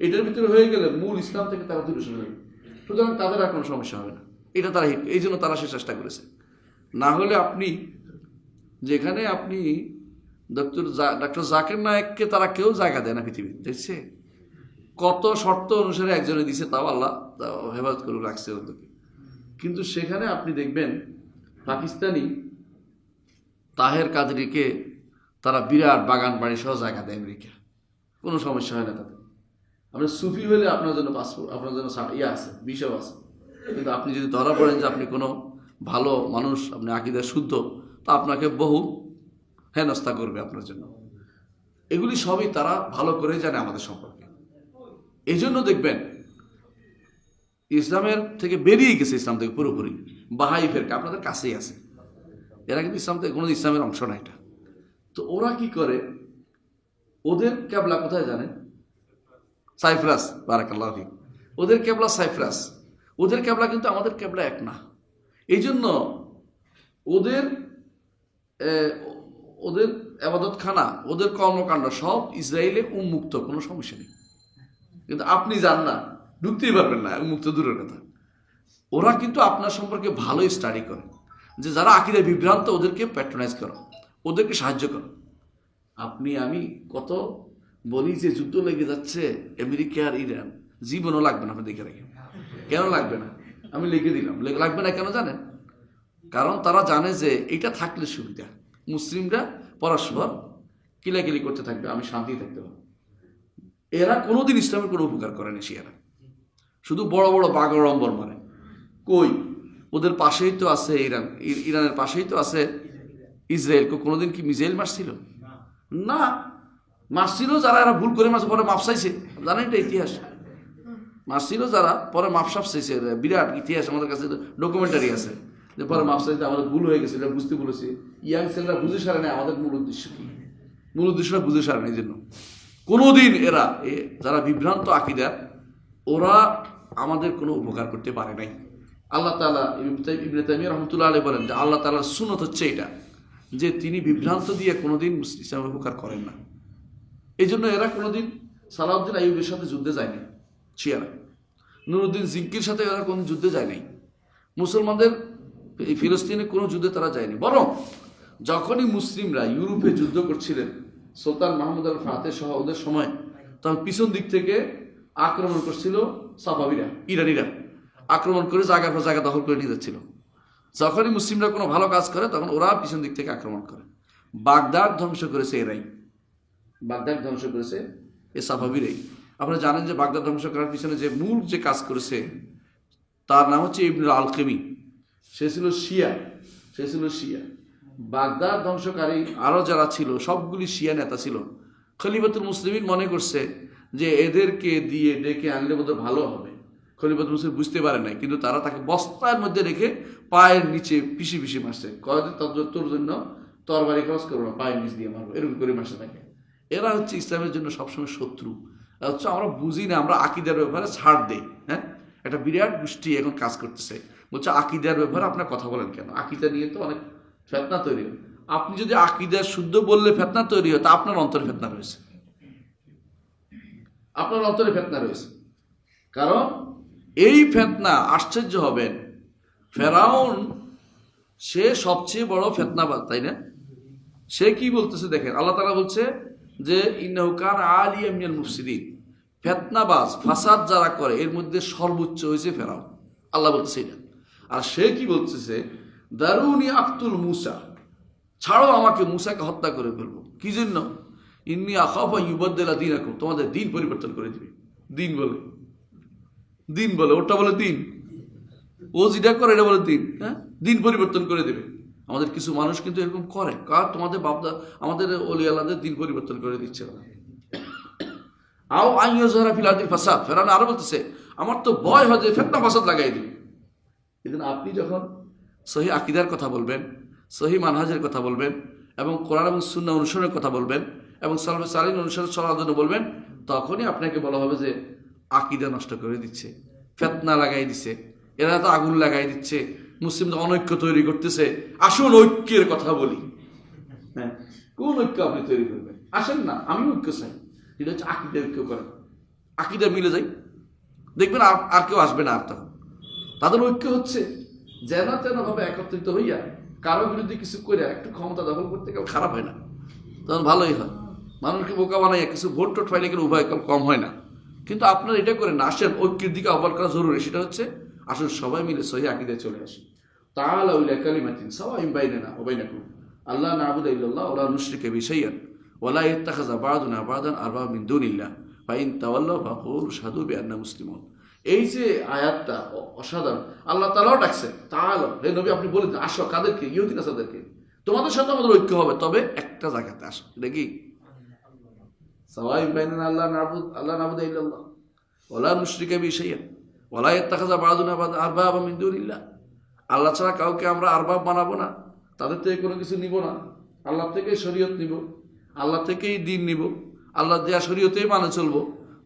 Speaker 1: এটার ভিতরে হয়ে গেলে মূল ইসলাম থেকে তারা দূরে সরে যাবে, সুতরাং তাদের আর কোনো সমস্যা হবে না। এটা তারা হিট, এই জন্য তারা সে চেষ্টা করেছে। না হলে আপনি যেখানে আপনি ডক্টর জাকির নায়েককে তারা কেউ জায়গা দেয় না পৃথিবী, দেখছে কত শর্ত অনুসারে একজনে দিছে, তাও আল্লাহ হেফাজত করে রাখছে ওদেরকে। কিন্তু সেখানে আপনি দেখবেন পাকিস্তানি তাহের কাদরিকে তারা বিরাট বাগান বাড়ি সহ জায়গা দেয় আমেরিকা, কোনো সমস্যা হয় না তাদের। আপনার সুফি হলে আপনার জন্য পাসপোর্ট, আপনার জন্য আছে, বিষয় আছে। কিন্তু আপনি যদি ধরা পড়েন যে আপনি কোনো ভালো মানুষ, আপনি আকীদা শুদ্ধ, তা আপনাকে বহু হেনস্থা করবে আপনার জন্য। এগুলি সবই তারা ভালো করে জানে আমাদের সম্পর্কে। এই জন্য দেখবেন ইসলামের থেকে বেরিয়ে গেছে, ইসলাম থেকে পুরোপুরি বাহাই ফেরকা আপনাদের কাছেই আছে। এরা কিন্তু ইসলাম থেকে কোনো ইসলামের অংশ না এটা। তো ওরা কি করে, ওদের কেবলা কোথায় জানেন? সাইপ্রাস, বারাকাল্লাহু ফিক। ওদের কেবলা সাইপ্রাস, ওদের কেবলা কিন্তু আমাদের কেবলা এক না। এই জন্য ওদের ওদের আবাদতখানা, ওদের কর্মকাণ্ড সব ইসরায়েলে উন্মুক্ত, কোনো সমস্যা নেই। কিন্তু আপনি যান না, ঢুকতেই পারবেন না, উন্মুক্ত দূরের কথা। ওরা কিন্তু আপনার সম্পর্কে ভালোই স্টাডি করে, যে যারা আকীদায় বিভ্রান্ত ওদেরকে প্যাট্রোনাইজ করো, ওদেরকে সাহায্য করো। আমি কত বলি যে যুদ্ধ লেগে যাচ্ছে আমেরিকা আর ইরান, জীবনও লাগবে না, আপনি দেখে রাখেন। কেন লাগবে না? আমি লিখে দিলাম, লাগবে না কেন জানেন? কারণ তারা জানে যে এটা থাকলে সুবিধা, মুসলিমরা পরস্পর কিলাকিলি করতে থাকবে, আমি শান্তি থাকতে পারবো। এরা কোনোদিন ইসলামের কোনো উপকার করেনি, শিয়ারা শুধু বড় বড় বাগড়ম্বর মারে। কই, ওদের পাশেই তো আছে ইরান, ইরানের পাশেই তো আছে ইসরায়েল। কোনোদিন কি মিসাইল মারছিল? না, মারছিল যারা, এরা ভুল করে মারছে, পরে মাপ চাইছে, জানেন এটা ইতিহাস। মারছিল যারা, পরে মাপ সাপ চাইছে, বিরাট ইতিহাস আমাদের কাছে ডকুমেন্টারি আছে, যে পরে মাপ চাইতে আমাদের ভুল হয়ে গেছে, এটা বুঝতে বলেছি। ইয়াং ছেলেরা বুঝে সারে নেয় আমাদের মূল উদ্দেশ্য কি, মূল উদ্দেশ্যটা বুঝে সারে নেয়। এই জন্য কোনোদিন এরা যারা বিভ্রান্ত আকীদার, ওরা আমাদের কোনো উপকার করতে পারে নাই। আল্লাহ তাআলা ইবনে তাইমিয়া রাহমাতুল্লাহ আলাইহি বলেন যে আল্লাহ তাআলার সুন্নত হচ্ছে এটা, যে তিনি বিভ্রান্ত দিয়ে কোনোদিন ইসলামের উপকার করেন না। এই জন্য এরা কোনোদিন সালাউদ্দিন আইয়ুবের সাথে যুদ্ধে যায়নি, শিয়ারা নুরুদ্দিন জিঙ্কির সাথে এরা কোনো যুদ্ধে যায় নাই। মুসলমানদের এই ফিলিস্তিনে কোনো যুদ্ধে তারা যায়নি। বরং যখনই মুসলিমরা ইউরোপে যুদ্ধ করছিলেন, সুলতান মাহমুদ আল ফাতেহ সহ ওদের সময়, তখন পিছন দিক থেকে আক্রমণ করছিল সাফাবিরা, ইরানিরা আক্রমণ করে জায়গার পর জায়গা দখল করে নিয়ে যাচ্ছিল। যখনই মুসলিমরা কোনো ভালো কাজ করে, তখন ওরা পিছন দিক থেকে আক্রমণ করে। বাগদাদ ধ্বংস করেছে এরাই, বাগদাদ ধ্বংস করেছে এ সাফাবিরাই। আপনারা জানেন যে বাগদাদ ধ্বংস করার পিছনে যে মূল যে কাজ করেছে, তার নাম হচ্ছে ইবনুল আলকেমি। সে ছিল শিয়া। বাগদাদ ধ্বংসকারী আরও যারা ছিল সবগুলি শিয়া নেতা ছিল। খলিফাতুল মুসলিমিন মনে করছে যে এদেরকে দিয়ে ডেকে আনলে বোধহয় ভালো হবে। খলিফাতুল মুসলিম বুঝতে পারে নাই, কিন্তু তারা তাকে বস্তার মধ্যে রেখে পায়ের নিচে পিষি পিষি মারছে। কয়েকদিন তোর জন্য তরবারি খরচ করবো না, পায়ের নিচ দিয়ে মারবো, এরকম করে মারছে তাকে। এরা হচ্ছে ইসলামের জন্য সবসময় শত্রু। হচ্ছে আমরা বুঝি না, আমরা আকীদার ব্যাপারে ছাড় দেই। হ্যাঁ, একটা বিরাট গোষ্ঠী এখন কাজ করতেছে, বলছে আকীদার ব্যাপারে আপনার কথা বলেন কেন? আকীদা নিয়ে তো অনেক ফেতনা তৈরি হয়। আপনি যদি আকীদা শুদ্ধ বললে ফেতনা তৈরি হয়, তা আপনার অন্তরে ফেতনা রয়েছে, আপনার অন্তরে ফেতনা রয়েছে। কারণ এই ফেতনা, আশ্চর্য হবেন, ফেরাউন সে সবচেয়ে বড় ফেতনাবাজ, তাই না? সে কি বলতেছে দেখেন, আল্লাহ তাআলা বলছে যে ইন্নাহু কানা আলিয়াম মিনাল মুফসিদিন, ফিতনাবাজ ফাসাদ যারা করে এর মধ্যে সর্বোচ্চ হয়েছে ফেরাউন। আল্লাহ বলছে এটা। আর সে কি বলতেছে, দারুনি আক্তুল মুসা, ছাড়ো আমাকে, মুসাকে হত্যা করে ফেলবো। কি জন্য? ইন্নী আখাফু ইউবাদদিলা দীনাকুম, তোমাদের দিন পরিবর্তন করে দিবে। দিন বলে, দিন বলে, ওটা বলে দিন, ও যেটা করে এটা বলে দিন। হ্যাঁ, দিন পরিবর্তন করে দেবে। আমাদের কিছু মানুষ কিন্তু এরকম করে, কার তোমাদের বাপদা আমাদের ওলি আল্লাহদের দিন পরিবর্তন করে দিচ্ছে। আও আইয়াজহারা ফিল আরদিল ফাসাদ, ফেরাউন আরো বলতেছে আমার তো ভয় হয় যে ফিতনা ফাসাদ লাগাই দিবে। এজন্য আপনি যখন সহি আকীদার কথা বলবেন, সহি মানহাজের কথা বলবেন, এবং কোরআন এবং সুন্নাহ অনুসরণের কথা বলবেন, এবং সালফে সালিহিন অনুসরণ চলার জন্য বলবেন, তখনই আপনাকে বলা হবে যে আকীদা নষ্ট করে দিচ্ছে, ফিতনা লাগাই দিচ্ছে, এরা তো আগুন লাগাই দিচ্ছে, মুসলিমদের অনৈক্য তৈরি করতেছে। আসুন ঐক্যের কথা বলি। হ্যাঁ, কোন ঐক্য আপনি তৈরি করবেন? আসেন না, আমি ঐক্য চাই, এটা হচ্ছে আকীদা ঐক্য করেন, আকীদা মিলে যাই, দেখবেন আর কেউ আসবে না। আর তখন তাদের ঐক্য হচ্ছে যেন তেন ভাবে একত্রিত হইয়া কারো বিরুদ্ধে কিছু করে একটু ক্ষমতা দখল করতে কেউ খারাপ হয় না, তখন ভালোই হয়। মানুষকে বোকা বানাইয়া কিছু ভোট টোট পাইলে কিন্তু উভয় কম হয় না। কিন্তু আপনারা এটা করে না, আসেন ঐক্যের দিকে আহ্বান করা জরুরি। সেটা হচ্ছে আসলে সবাই মিলে সহি আকীদায় চলে আসে। তাআলা ইলা কালিমাতিন সাওয়াইন বাইনানা ওয়া বাইনাকুম আল্লা না'বুদা ইল্লাল্লাহ ওয়া লা নুশরিকা বিহি শাইআন ওয়া লা ইয়াত্তাখিযা বা'দুনা বা'দান আরবাবা মিন দুনিল্লাহ ফা ইন তাওয়াল্লাউ ফাকুলু শাহাদু বিআন্না মুসলিমুন। এই যে আয়াতটা অসাধারণ। আল্লাহ তাআলাও ডাকছে, তাআলা, হে নবী আপনি বলে দিন, আসো। কাদেরকে? ইহুদি নাসারদেরকে। তোমাদের সাথে আমাদের ঐক্য হবে, তবে একটা জায়গাতে আসো। এটা কি? সাওয়াইন বাইনানা আল্লা না'বুদা ইল্লাল্লাহ ওয়া লা নুশরিকা বিহি শাইআন ওয়া লা ইয়াত্তাখিযা বা'দুনা বা'দান আরবাবা মিন দুনিল্লাহ। আল্লাহ ছাড়া কাউকে আমরা আরবাব বানাবো না, তাদের থেকে কোনো কিছু নিব না, আল্লাহ থেকেই শরীয়ত নিব, আল্লাহ থেকেই দিন নিব, আল্লাহ দেয়া শরীয়তেই মানে চলবো,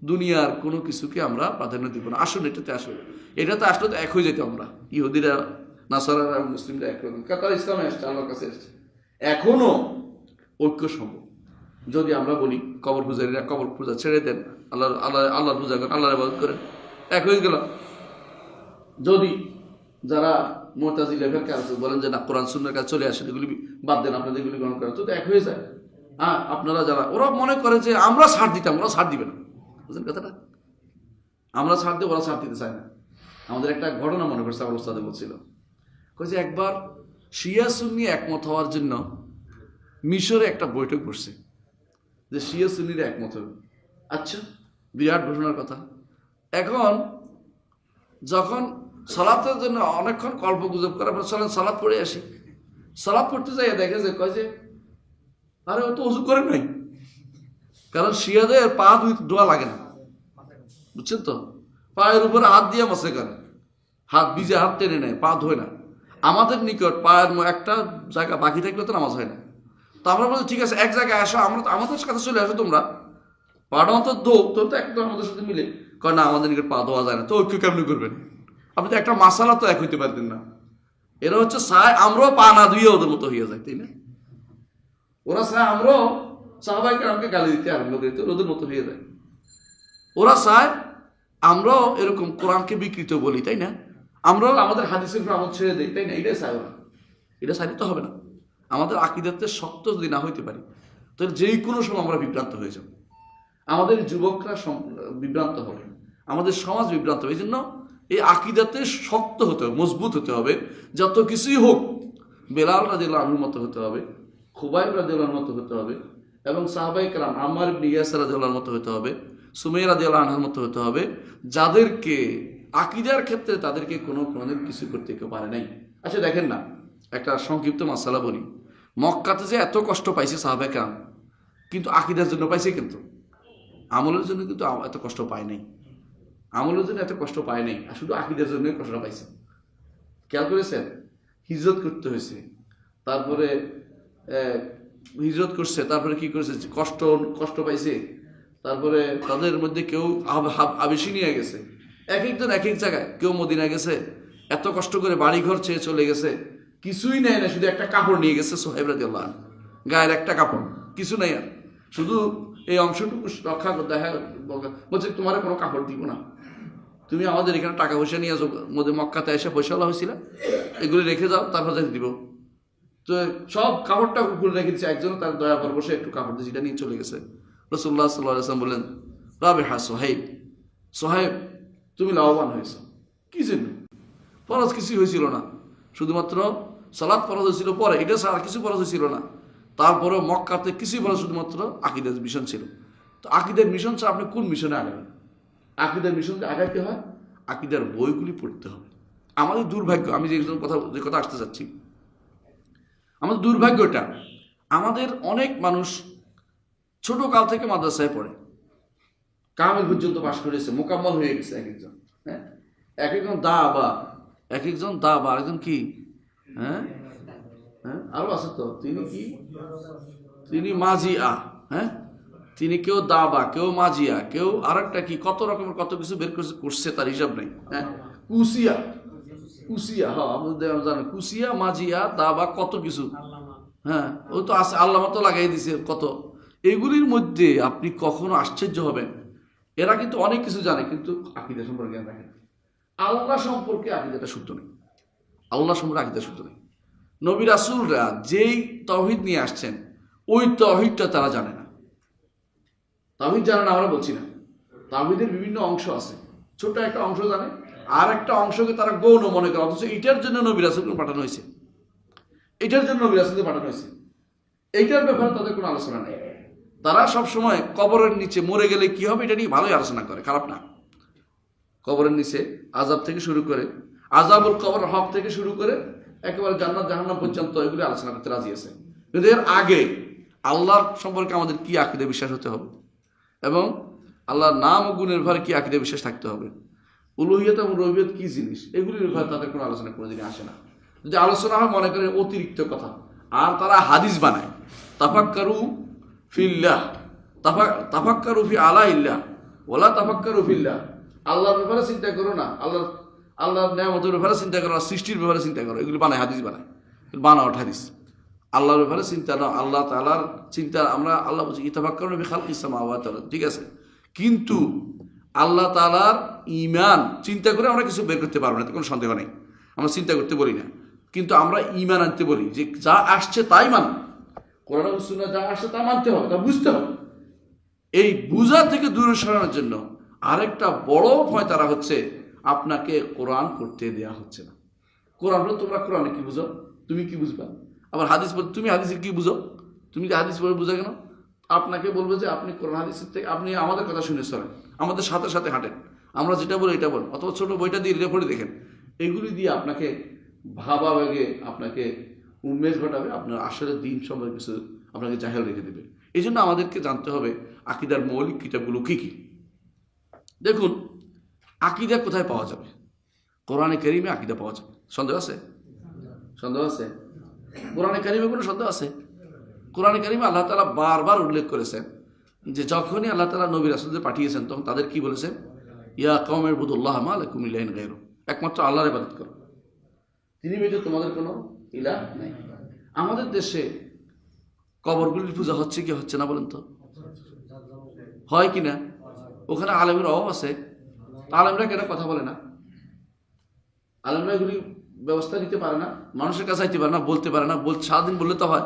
Speaker 1: দুনিয়ার কোনো কিছুকে আমরা প্রাধান্য দিব না। আসুন এটাতে আসুন, এটাতে আসলে তো এক হয়ে যেত আমরা। ইহুদিরা, নাসারারা এবং মুসলিমরা এক রকম, তারা ইসলামে আসছে, আল্লাহর কাছে এসছে। এখনো ঐক্য সম্ভব যদি আমরা বলি কবর পূজারীরা কবর পূজা ছেড়ে দেন, আল্লাহর পূজা করেন, আল্লাহর ইবাদত করেন, এক হয়ে গেল। যদি যারা মুতাজিলা ফিরকা আছে বলেন যে না, কোরআন সুন্নাহর কাছে চলে আসেন, এগুলি বাদ দেন, আপনাদের এগুলি গ্রহণ করেন, তো এক হয়ে যায়। হ্যাঁ, আপনারা যারা, ওরা মনে করে যে আমরা ছাড় দিতাম, ওরা ছাড় দিবে না। বুঝলেন কথাটা? আমরা ছাড় দিই, ওরা ছাড় দিতে চায় না। আমাদের একটা ঘটনা মনে করছে, আমার ওস্তাদে বলছিল, যে একবার শিয়া সুন্নি একমত হওয়ার জন্য মিশরে একটা বৈঠক বসছে, যে শিয়া সুন্নিরা একমত হবে। আচ্ছা, বিরাট ঘটনার কথা। এখন যখন সালাতের জন্য অনেকক্ষণ গল্প গুজব করার পর সালাত পড়ে আসি, সালাত পড়তে যাই দেখে যে কয় যে আরে ও তো ওযু করে নাই। কারণ শিয়াদের পা ধোয়া লাগে না, বুঝছেন তো, পায়ের উপরে হাত দিয়ে মশে করে, হাত ভিজে হাত টেনে নেয়, পা ধোয় না। আমাদের নিকট পায়ের একটা জায়গা বাকি থাকলে তো নামাজ হয় না। তো আমরা বলছি ঠিক আছে, এক জায়গায় আসো, আমরা আমাদের কাছে চলে আসো, তোমরা পাটা অন্তত ধো, তোর তো একদম আমাদের সাথে মিলে। কয় না, আমাদের নিকট পা ধোয়া যায় না। তো ঐক্য কেমনি করবেন? আপনি তো একটা মাসালা তো এক হইতে পারতেন না। এরা হচ্ছে চায় আমরাও পা না ধুয়ে ওদের মতো হয়ে যায়, তাই না? ওরা চায় আমরাও সাহাবায়ে কেরামকে গালি দিতে আরম্ভ করি, তো ওদের মতো হয়ে যায়। ওরা চায় আমরাও এরকম কোরআনকে বিকৃত বলি, তাই না? আমরাও আমাদের হাদিসের উপর আমল ছেড়ে দিই, তাই না? এটাই চায় ওরা। এটা চাইলে তো হবে না। আমাদের আকীদাতে শক্ত যদি না হইতে পারি, তাহলে যেই কোনো সময় আমরা বিভ্রান্ত হয়ে যাব। আমাদের যুবকরা বিভ্রান্ত হবে, আমাদের সমাজ বিভ্রান্ত হবে। এই জন্য এই আকীদাতে শক্ত হতে হবে, মজবুত হতে হবে। যত কিছুই হোক, বেলাল রাদিয়াল্লাহু আনহুর মতো হতে হবে, খুবাইব রাদিয়াল্লাহু আনহুর মতো হতে হবে, এবং সাহাবায়ে কেরাম আম্মার ইবনে ইয়াসির রাদিয়াল্লাহু আনহুর মতো হতে হবে, সুমাইয়া রাদিয়াল্লাহু আনহার মতো হতে হবে, যাদেরকে আকীদার ক্ষেত্রে তাদেরকে কোনোদিন কিছু করতে কেউ পারে নাই। আচ্ছা দেখেন না, একটা সংক্ষিপ্ত মাসালা বলি। মক্কাতে যে এত কষ্ট পাইছে সাহাবায়ে কেরাম, কিন্তু আকীদার জন্য পাইছে, কিন্তু আমলের জন্য কিন্তু এত কষ্ট পায় নাই। আমলের জন্য এত কষ্ট পায় নাই, আর শুধু আকীদার জন্য কষ্টটা পাইছে। খেয়াল করেছেন? হিজরত করতে হয়েছে, তারপরে হিজরত করছে, তারপরে কি করেছে, কষ্ট পাইছে, তারপরে তাদের মধ্যে কেউ আবেশি নিয়ে গেছে, এক একজন এক এক জায়গায়, কেউ মদিনা গেছে, এত কষ্ট করে বাড়িঘর ছেড়ে চলে গেছে, কিছুই নেয় না, শুধু একটা কাপড় নিয়ে গেছে সোহাইব রাদিয়াল্লাহু আনহু, গায়ের একটা কাপড়, কিছু নেই আর, শুধু এই অংশটুকু রক্ষা করে দেখা। বলছে তোমার কোনো কাপড় দিব না, তুমি আমাদের এখানে টাকা পয়সা নিয়ে আসো, মক্কাতে এসে পয়সাওয়ালা হয়েছিল, এগুলি রেখে যাও, তারপর যাই দিব। তো সব কাপড়টা খুলে রেখে দিচ্ছে, একজন তার দয়া পর বসে একটু কাপড় দিয়ে যেটা নিয়ে চলে গেছে। রাসূলুল্লাহ সাল্লাল্লাহু আলাইহি ওয়াসাল্লাম বললেন, রাবিহা সোহাইব, সোহাইব তুমি লাভবান হয়েছ। কি জন্য? ফরজ কিছুই হয়েছিল না, শুধুমাত্র সালাত ফরজ হয়েছিল পরে, এটা ছাড়া কিছু ফরজ হয়েছিল না। তারপরে মক্কাতে কিছুই ফরজ, শুধুমাত্র আকীদার মিশন ছিল। তো আকীদার মিশন ছাড়া আপনি কোন মিশনে আগাবেন? আকীদার মিশনকে আগাইতে হয়, আকীদার বইগুলি পড়তে হবে। আমাদের দুর্ভাগ্য, আমি যে কথা আসতে চাচ্ছি, আমাদের দুর্ভাগ্যটা, আমাদের অনেক মানুষ ছোট কাল থেকে মাদ্রাসায় পড়ে, কামেল পর্যন্ত পাশ করেছে, মোকাম্মল হয়ে গেছে এক একজন। হ্যাঁ, এক একজন দা বা, এক একজন দা বা, একজন কি, হ্যাঁ হ্যাঁ আরো আছে তো, তিনি কি, তিনি মাজিয়া, হ্যাঁ তিনি কেউ দাবা, কেউ মাজিয়া, কেউ আরেকটা কি, কত রকমের কত কিছু বের করছে তার হিসাব নেই। হ্যাঁ, কুসিয়া, কুসিয়া, হ্যাঁ আমাদের জানেন কুসিয়া, মাজিয়া, দাবা, কত কিছু। হ্যাঁ, ও তো আছে, আল্লাহ তো লাগাই দিছে কত। এগুলির মধ্যে আপনি কখনো আশ্চর্য হবেন, এরা কিন্তু অনেক কিছু জানে, কিন্তু আকীদা সম্পর্কে জ্ঞান রাখে না। আল্লাহ সম্পর্কে আকীদাটা শুদ্ধ নেই, আল্লাহ সম্পর্কে আকীদা শুদ্ধ নেই। নবী রাসূলরা যেই তাওহীদ নিয়ে আসছেন, ওই তাওহীদটা তারা জানে না। তাওহীদ জানে না আমরা বলছি না, তাওহীদের বিভিন্ন অংশ আছে, ছোট একটা অংশ জানে, আর একটা অংশকে তারা গৌণ মনে করে, অথচ এটার জন্য নবী রাসূলকে পাঠানো হয়েছে, এটার জন্য নবী রাসূলকে পাঠানো হয়েছে, এইটার ব্যাপারে তাদের কোনো আলোচনা নেই। তারা সবসময় কবরের নিচে মরে গেলে কি হবে এটা নিয়ে ভালোই আলোচনা করে, খারাপ না। কবরের নিচে আযাব থেকে শুরু করে, আযাবুল কবর হক থেকে শুরু করে একেবারে জান্নাত জাহান্নাম পর্যন্ত এগুলি আলোচনা করতে রাজি আছে। কিন্তু এর আগে আল্লাহর সম্পর্কে আমাদের কি আকীদা বিশ্বাস হতে হবে, এবং আল্লাহর নাম ও গুণের ব্যাপারে কি আকীদা বিশ্বাস থাকতে হবে, উলুহিয়ত এবং রুবুবিয়ত কি জিনিস, এগুলির ব্যাপারে তাদের কোনো আলোচনা কোনোদিনই আসে না। যদি আলোচনা হয় মনে করেন অতিরিক্ত কথা, আর তারা হাদিস বানায়, তাফাক্কারু ফিল্লাহ, তাফাক্কারু ফি আলাইল্লাহ ওয়ালা তাফাক্কারু ফিল্লাহ। আল্লাহর ব্যাপারে চিন্তা করো না, আল্লাহর নিয়ামতের ব্যাপারে চিন্তা করো না, সৃষ্টির ব্যাপারে চিন্তা করো, এগুলি বানায়, হাদিস বানায়, বানাওয়াট হাদিস। আল্লাহর ব্যাপারে চিন্তা না, আল্লাহ তাআলার চিন্তা, আমরা আল্লাহ বলছি ইতাফাক্কারুনা ফি খালকিস সামাওয়াতি ওয়াল আরদ, ঠিক আছে, কিন্তু আল্লাহ তাআলার ঈমান চিন্তা করে আমরা কিছু বের করতে পারবো না, কোনো সন্দেহ নেই। আমরা চিন্তা করতে বলি না, কিন্তু আমরা ঈমান আনতে বলি, যে যা আসছে তাই মান, কোরআন ও সুন্নাহ যা আসছে তা মানতে হবে, তা বুঝতে হবে। এই বুঝা থেকে দূরে সরানোর জন্য আরেকটা বড় ভয় তারা হচ্ছে, আপনাকে কোরআন পড়তে দেয়া হচ্ছে না। কোরআন বলে তোমরা কোরআনে কি বুঝো, তুমি কি বুঝবা? আবার হাদিস বলে তুমি হাদিসে কি বুঝো, তুমি কি হাদিস পড়ে বুঝা কেন? আপনাকে বলবে যে আপনি কোরআন হাদিসের থেকে আপনি আমাদের কথা শুনে চলেন, আমাদের সাথে সাথে হাঁটেন, আমরা যেটা বলি এটা বল, অথবা ছোট বইটা দিয়ে এটা পড়ে দেখেন। এগুলি দিয়ে আপনাকে ভাবাবেগে আপনাকে উন্মেষ ঘটাবে, আপনার আসলে দিন সম্পর্কে কিছু আপনাকে জাহেল রেখে দেবে। এই জন্য আমাদেরকে জানতে হবে আকীদার মৌলিক কিতাবগুলো কী কী। দেখুন, আকীদা কোথায় পাওয়া যাবে? কোরআনে কারীমে আকীদা পাওয়া যাবে। সন্দেহ আছে? সন্দেহ আছে? কোরআনে কারীমে কোনো সন্দেহ আছে? কোরআনে কারীমে আল্লাহ তাআলা বারবার উল্লেখ করেছেন যে যখনই আল্লাহ তাআলা নবী রাসূলদের পাঠিয়েছেন, তখন তাদের কি বলেছেন? ইয়া কওমি ইবুদুল্লাহ মা লাকুম মিন ইলাহিন গায়রু, একমাত্র আল্লাহর ইবাদত করো, তিনি ব্যতীত তোমাদের কোনো ইলাহ নাই। আমাদের দেশে কবরগুলির পূজা হচ্ছে কি হচ্ছে না বলেন তো? হয় কি না? ওখানে আলেমের অভাব আছে, আলেমরা কেন কথা বলে না? আলেমরা এগুলি ব্যবস্থা নিতে পারে না, মানুষের কাছে যাইতে পারে না, বলতে পারে না, সারাদিন বললে তো হয়।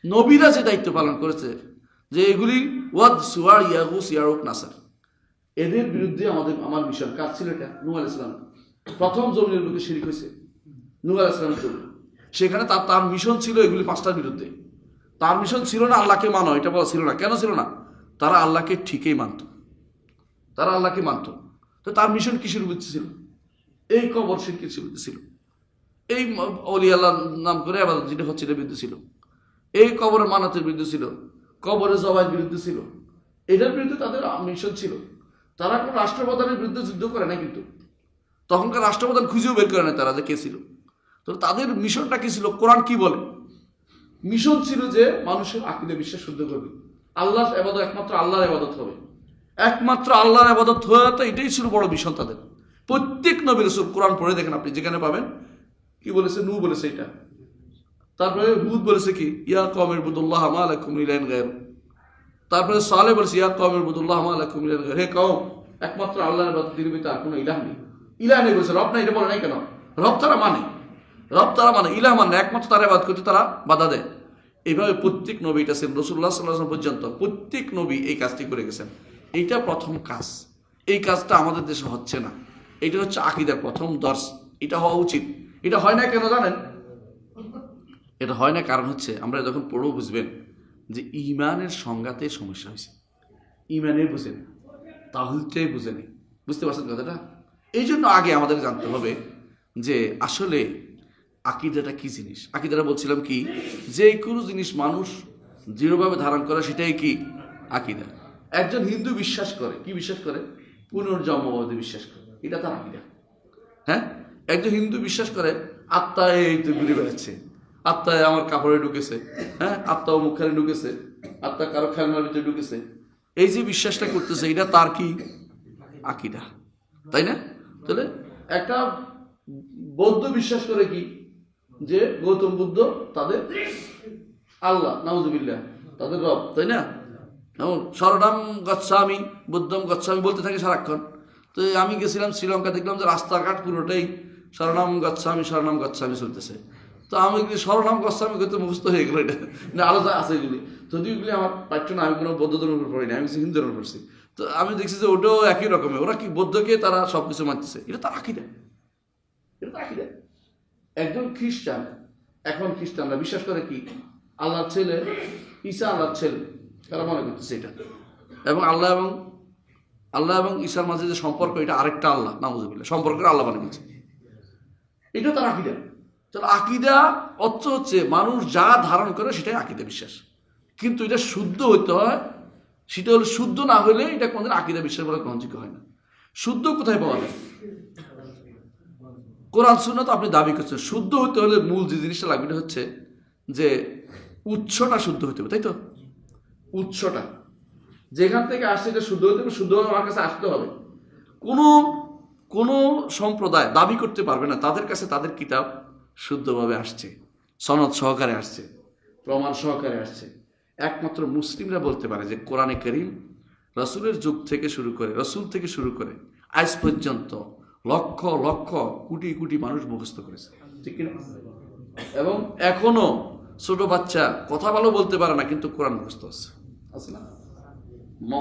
Speaker 1: নবীরা যে দায়িত্ব পালন করেছে যে এগুলি ওয়াদ সুয়ার ইয়াগুস ইয়ারুক নাসার, এদের বিরুদ্ধে আমার মিশন। কাজ ছিল এটা? নূহ আলাইহিস সালাম প্রথম জমিনের লোকে শিরিক হয়েছে, নূহ আলাইহিস সালামের জন্য। সেখানে তার মিশন ছিল এগুলি পাঁচটার বিরুদ্ধে। তার মিশন ছিল না আল্লাহকে মানো, এটা বলা ছিল না। কেন ছিল না? তারা আল্লাহকে ঠিকই মানত, তারা আল্লাহকে মানত। তো তার মিশন কিসের বিরুদ্ধে ছিল? এই কবর শিরকের বিরুদ্ধে ছিল, এই অলি আল্লাহ নাম করে আবাদত যেটা হচ্ছে এটার বিরুদ্ধে ছিল, এই কবরের মানতের বিরুদ্ধে ছিল, কবরের জবাইয়ের বিরুদ্ধে ছিল, এটার বিরুদ্ধে তাদের মিশন ছিল। তারা কোনো রাষ্ট্রপ্রধানের বিরুদ্ধে যুদ্ধ করে না, কিন্তু তখনকার রাষ্ট্রপ্রধান খুঁজেও বের করে না তারা যে কে ছিল। তো তাদের মিশনটা কি ছিল? কোরআন কি বলে? মিশন ছিল যে মানুষের আকীদা বিশ্বাস শুদ্ধ করবে, আল্লাহর ইবাদত একমাত্র আল্লাহর ইবাদত হবে, একমাত্র আল্লাহর ইবাদত হয়ে, তো এটাই ছিল বড় মিশন তাদের। প্রত্যেক নবী রাসূল কোরআন পড়ে দেখেন আপনি, যেখানে পাবেন কি বলেছে? নূহ বলেছে এটা, তারপরে হুদ বলেছে কি ইয়া কওমি ইবুদুল্লাহ মা লাকুম মিন ইলাহিন গায়রু, তারপরে সালেহ বলেছে ইয়া কওমি ইবুদুল্লাহ মা লাকুম মিন ইলাহিন গায়রু, হে কওম একমাত্র আল্লাহর ইবাদত, তিনি ব্যতীত আর কোনো ইলাহ নেই। ইলাহ নেই বলেছে, রব নাই, এটা বলে নাই কেন? রব তারা মানে, রব তারা মানে, ইলাহ মানে, একমাত্র তারা ইবাদত করতে তারা বাধা দেয়। এইভাবে প্রত্যেক নবী, এটা ছিল রাসূলুল্লাহ সাল্লাল্লাহু আলাইহি ওয়াসাল্লাম পর্যন্ত প্রত্যেক নবী এই কাজটি করে গেছেন। এইটা প্রথম কাজ। এই কাজটা আমাদের দেশে হচ্ছে না। এটা হচ্ছে আকীদার প্রথম দর্শ। এটা হওয়া উচিত। এটা হয় না কেন জানেন? এটা হয় না কারণ হচ্ছে, আমরা যখন পড়বো বুঝবেন যে ইমানের সংজ্ঞাতে সমস্যা হয়েছে। ইমানের বুঝে নেই, তাওহীদটাই বুঝে নেই। বুঝতে পারছেন কথাটা? এই জন্য আগে আমাদের জানতে হবে যে আসলে আকীদাটা কি জিনিস। আকীদাটা বলছিলাম কি, যে কোনো জিনিস মানুষ দৃঢ়ভাবে ধারণ করে সেটাই কি আকীদা। একজন হিন্দু বিশ্বাস করে, কি বিশ্বাস করে? পুনর্জন্মবাদে বিশ্বাস করে, এটা তার আকীদা। হ্যাঁ, একজন হিন্দু বিশ্বাস করে আত্মায় এই তো ঘুরে বেড়াচ্ছে, আত্মায় আমার কাপড়ে ঢুকেছে, হ্যাঁ, আত্মা মুখখানে ঢুকেছে, আত্মা কারো খেলনার ভিতরে ঢুকেছে, এই যে বিশ্বাসটা করতেছে এটা তার কি আকীদা, তাই না? তাহলে একটা বৌদ্ধ বিশ্বাস করে কি, যে গৌতম বুদ্ধ তাদের আল্লাহ, নাউজুবিল্লাহ, তাদের রব, তাই না? শরণাম গচ্ছামি বুদ্ধম গচ্ছামি বলতে থাকে সারাক্ষণ। তো আমি গেছিলাম শ্রীলঙ্কা, দেখলাম যে রাস্তাঘাট পুরোটাই শরণাম গচ্ছামি চলতেছে। তো আমি শরণাম গচ্ছামি করতে মুখস্থ হয়ে গেলো, এটা না আরো যা আছে এগুলি। যদিও এগুলি আমার পাঠ্য না, আমি কোনো বৌদ্ধ ধর্মের উপর পড়ি না, আমি হিন্দু ধর্মের পড়ছি। তো আমি দেখছি যে ওটাও একই রকমের, ওরা কি বৌদ্ধকে তারা সব কিছু মানতেছে, এটা তার আকীদা, এটা তার আকীদা। একজন খ্রিস্টান, এখন খ্রিস্টানরা বিশ্বাস করে কি আল্লাহর ছেলে ঈসা আল্লাহর ছেলে, তারা মনে করতেছে এটা, এবং আল্লাহ এবং ঈসার মাঝে যে সম্পর্ক, এটা আরেকটা আল্লাহ, নাউজুবিল্লাহ, সম্পর্কের আল্লাহ মনে করছে। এটা তার আকীদা। তার আকীদা অর্থ হচ্ছে মানুষ যা ধারণ করে সেটাই আকীদা বিশ্বাস, কিন্তু এটা শুদ্ধ হইতে হয়। সেটা হলে শুদ্ধ না হলে এটা কোনদিন আকীদা বিশ্বাস বলে গ্রহণযোগ্য হয় না। শুদ্ধ কোথায় পাওয়া যায়? কোরআন সুন্নাহ তো আপনি দাবি করছেন। শুদ্ধ হতে হলে মূল যে জিনিসটা লাগবে এটা হচ্ছে যে উৎসটা শুদ্ধ হতে হবে, তাই তো? উৎসটা যেখান থেকে আসছে এটা শুদ্ধ হতে হবে, শুদ্ধ আমার কাছে আসতে হবে। কোনো সম্প্রদায় দাবি করতে পারবে না তাদের কাছে তাদের কিতাব শুদ্ধভাবে আসছে, সনদ সহকারে আসছে, প্রমাণ সহকারে আসছে। একমাত্র মুসলিমরা বলতে পারে যে কোরআনে কারীম রাসূলের যুগ থেকে শুরু করে, রাসূল থেকে শুরু করে আজ পর্যন্ত লক্ষ লক্ষ কোটি কোটি মানুষ মুখস্থ করেছে, ঠিক কিনা? এবং এখনো ছোট বাচ্চা কথা ভালো বলতে পারে না, কিন্তু কোরআন মুখস্থ আছে না?